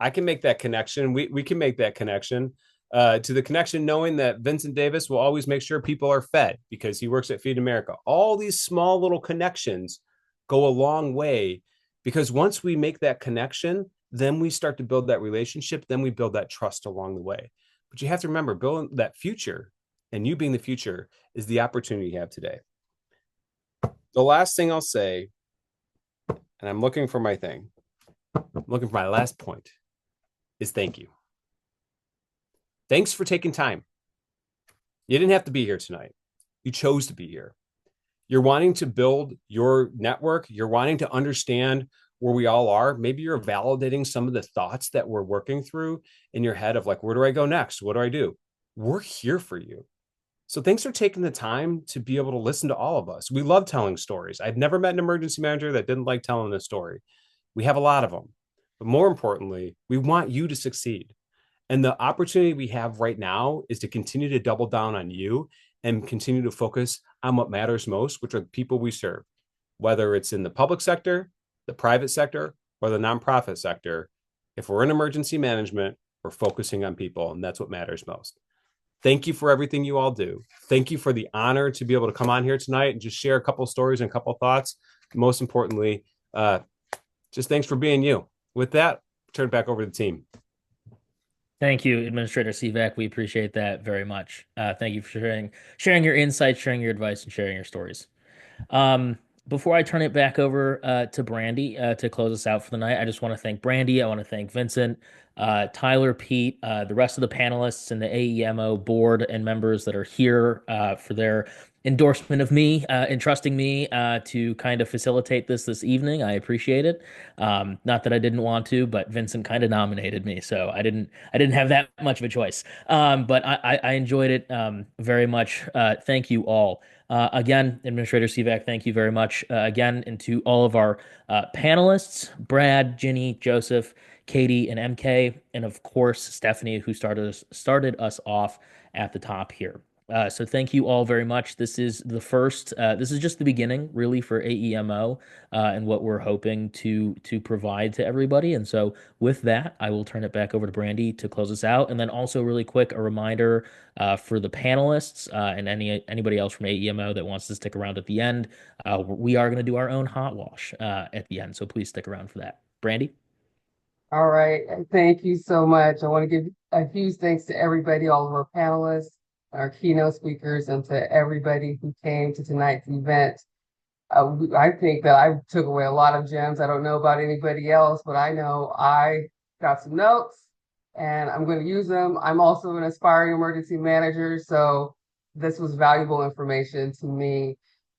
I can make that connection. We can make that connection to the connection, knowing that Vincent Davis will always make sure people are fed because he works at Feed America. All these small little connections go a long way, because once we make that connection, then we start to build that relationship. Then we build that trust along the way. But you have to remember, building that future and you being the future is the opportunity you have today. The last thing I'll say, and I'm looking for my thing, I'm looking for my last point, is thank you. Thanks for taking time. You didn't have to be here tonight. You chose to be here. You're wanting to build your network. You're wanting to understand where we all are. Maybe you're validating some of the thoughts that we're working through in your head of like, where do I go next? What do I do? We're here for you. So thanks for taking the time to be able to listen to all of us. We love telling stories. I've never met an emergency manager that didn't like telling a story. We have a lot of them. But more importantly, we want you to succeed. And the opportunity we have right now is to continue to double down on you and continue to focus on what matters most, which are the people we serve, whether it's in the public sector, the private sector, or the nonprofit sector. If we're in emergency management, we're focusing on people, and that's what matters most. Thank you for everything you all do. Thank you for the honor to be able to come on here tonight and just share a couple stories and a couple thoughts. Most importantly, just thanks for being you. With that, turn it back over to the team. Thank you, Administrator Sivak. We appreciate that very much. Thank you for sharing your insights, sharing your advice, and sharing your stories. Before I turn it back over to Brandy to close us out for the night, I just want to thank Brandy. I want to thank Vincent, Tyler, Pete, the rest of the panelists and the AEMO board and members that are here for their endorsement of me and trusting me to kind of facilitate this evening. I appreciate it. Not that I didn't want to, but Vincent kind of nominated me, so I didn't have that much of a choice. But I enjoyed it very much. Thank you all. Again, Administrator Sivak, thank you very much again, and to all of our panelists, Brad, Ginny, Joseph, Katy, and MK, and of course, Stephanie, who started us off at the top here. So thank you all very much. This is the first, this is just the beginning really for AEMO and what we're hoping to provide to everybody. And so with that, I will turn it back over to Brandy to close us out. And then also really quick, a reminder for the panelists and anybody else from AEMO that wants to stick around at the end, we are going to do our own hot wash at the end. So please stick around for that. Brandy? All right. Thank you so much. I want to give a huge thanks to everybody, all of our panelists, our keynote speakers, and to everybody who came to tonight's event. I think that I took away a lot of gems. I don't know about anybody else, but I know I got some notes and I'm going to use them. I'm also an aspiring emergency manager, so this was valuable information to me.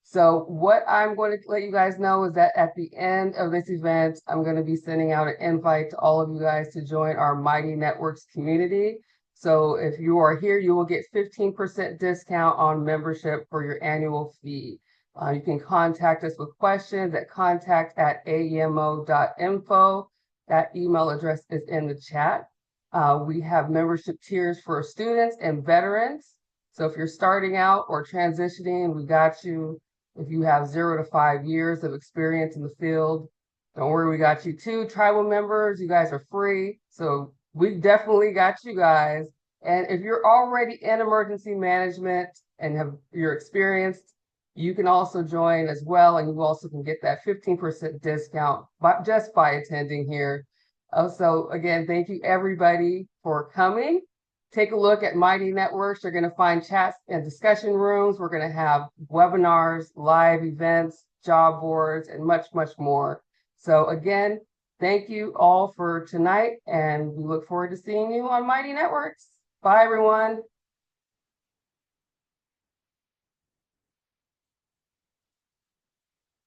So what I'm going to let you guys know is that at the end of this event, I'm going to be sending out an invite to all of you guys to join our Mighty Networks community. So if you are here, you will get 15% discount on membership for your annual fee. You can contact us with questions at contact@aemo.info. That email address is in the chat. We have membership tiers for students and veterans. So if you're starting out or transitioning, we got you. If you have 0 to 5 years of experience in the field, don't worry, we got you too. Tribal members, you guys are free. So we definitely got you guys. And if you're already in emergency management and you're experienced, you can also join as well. And you also can get that 15% discount just by attending here. So again, thank you everybody for coming. Take a look at Mighty Networks. You're going to find chats and discussion rooms. We're going to have webinars, live events, job boards, and much, much more. So again, thank you all for tonight, and we look forward to seeing you on Mighty Networks. Bye, everyone.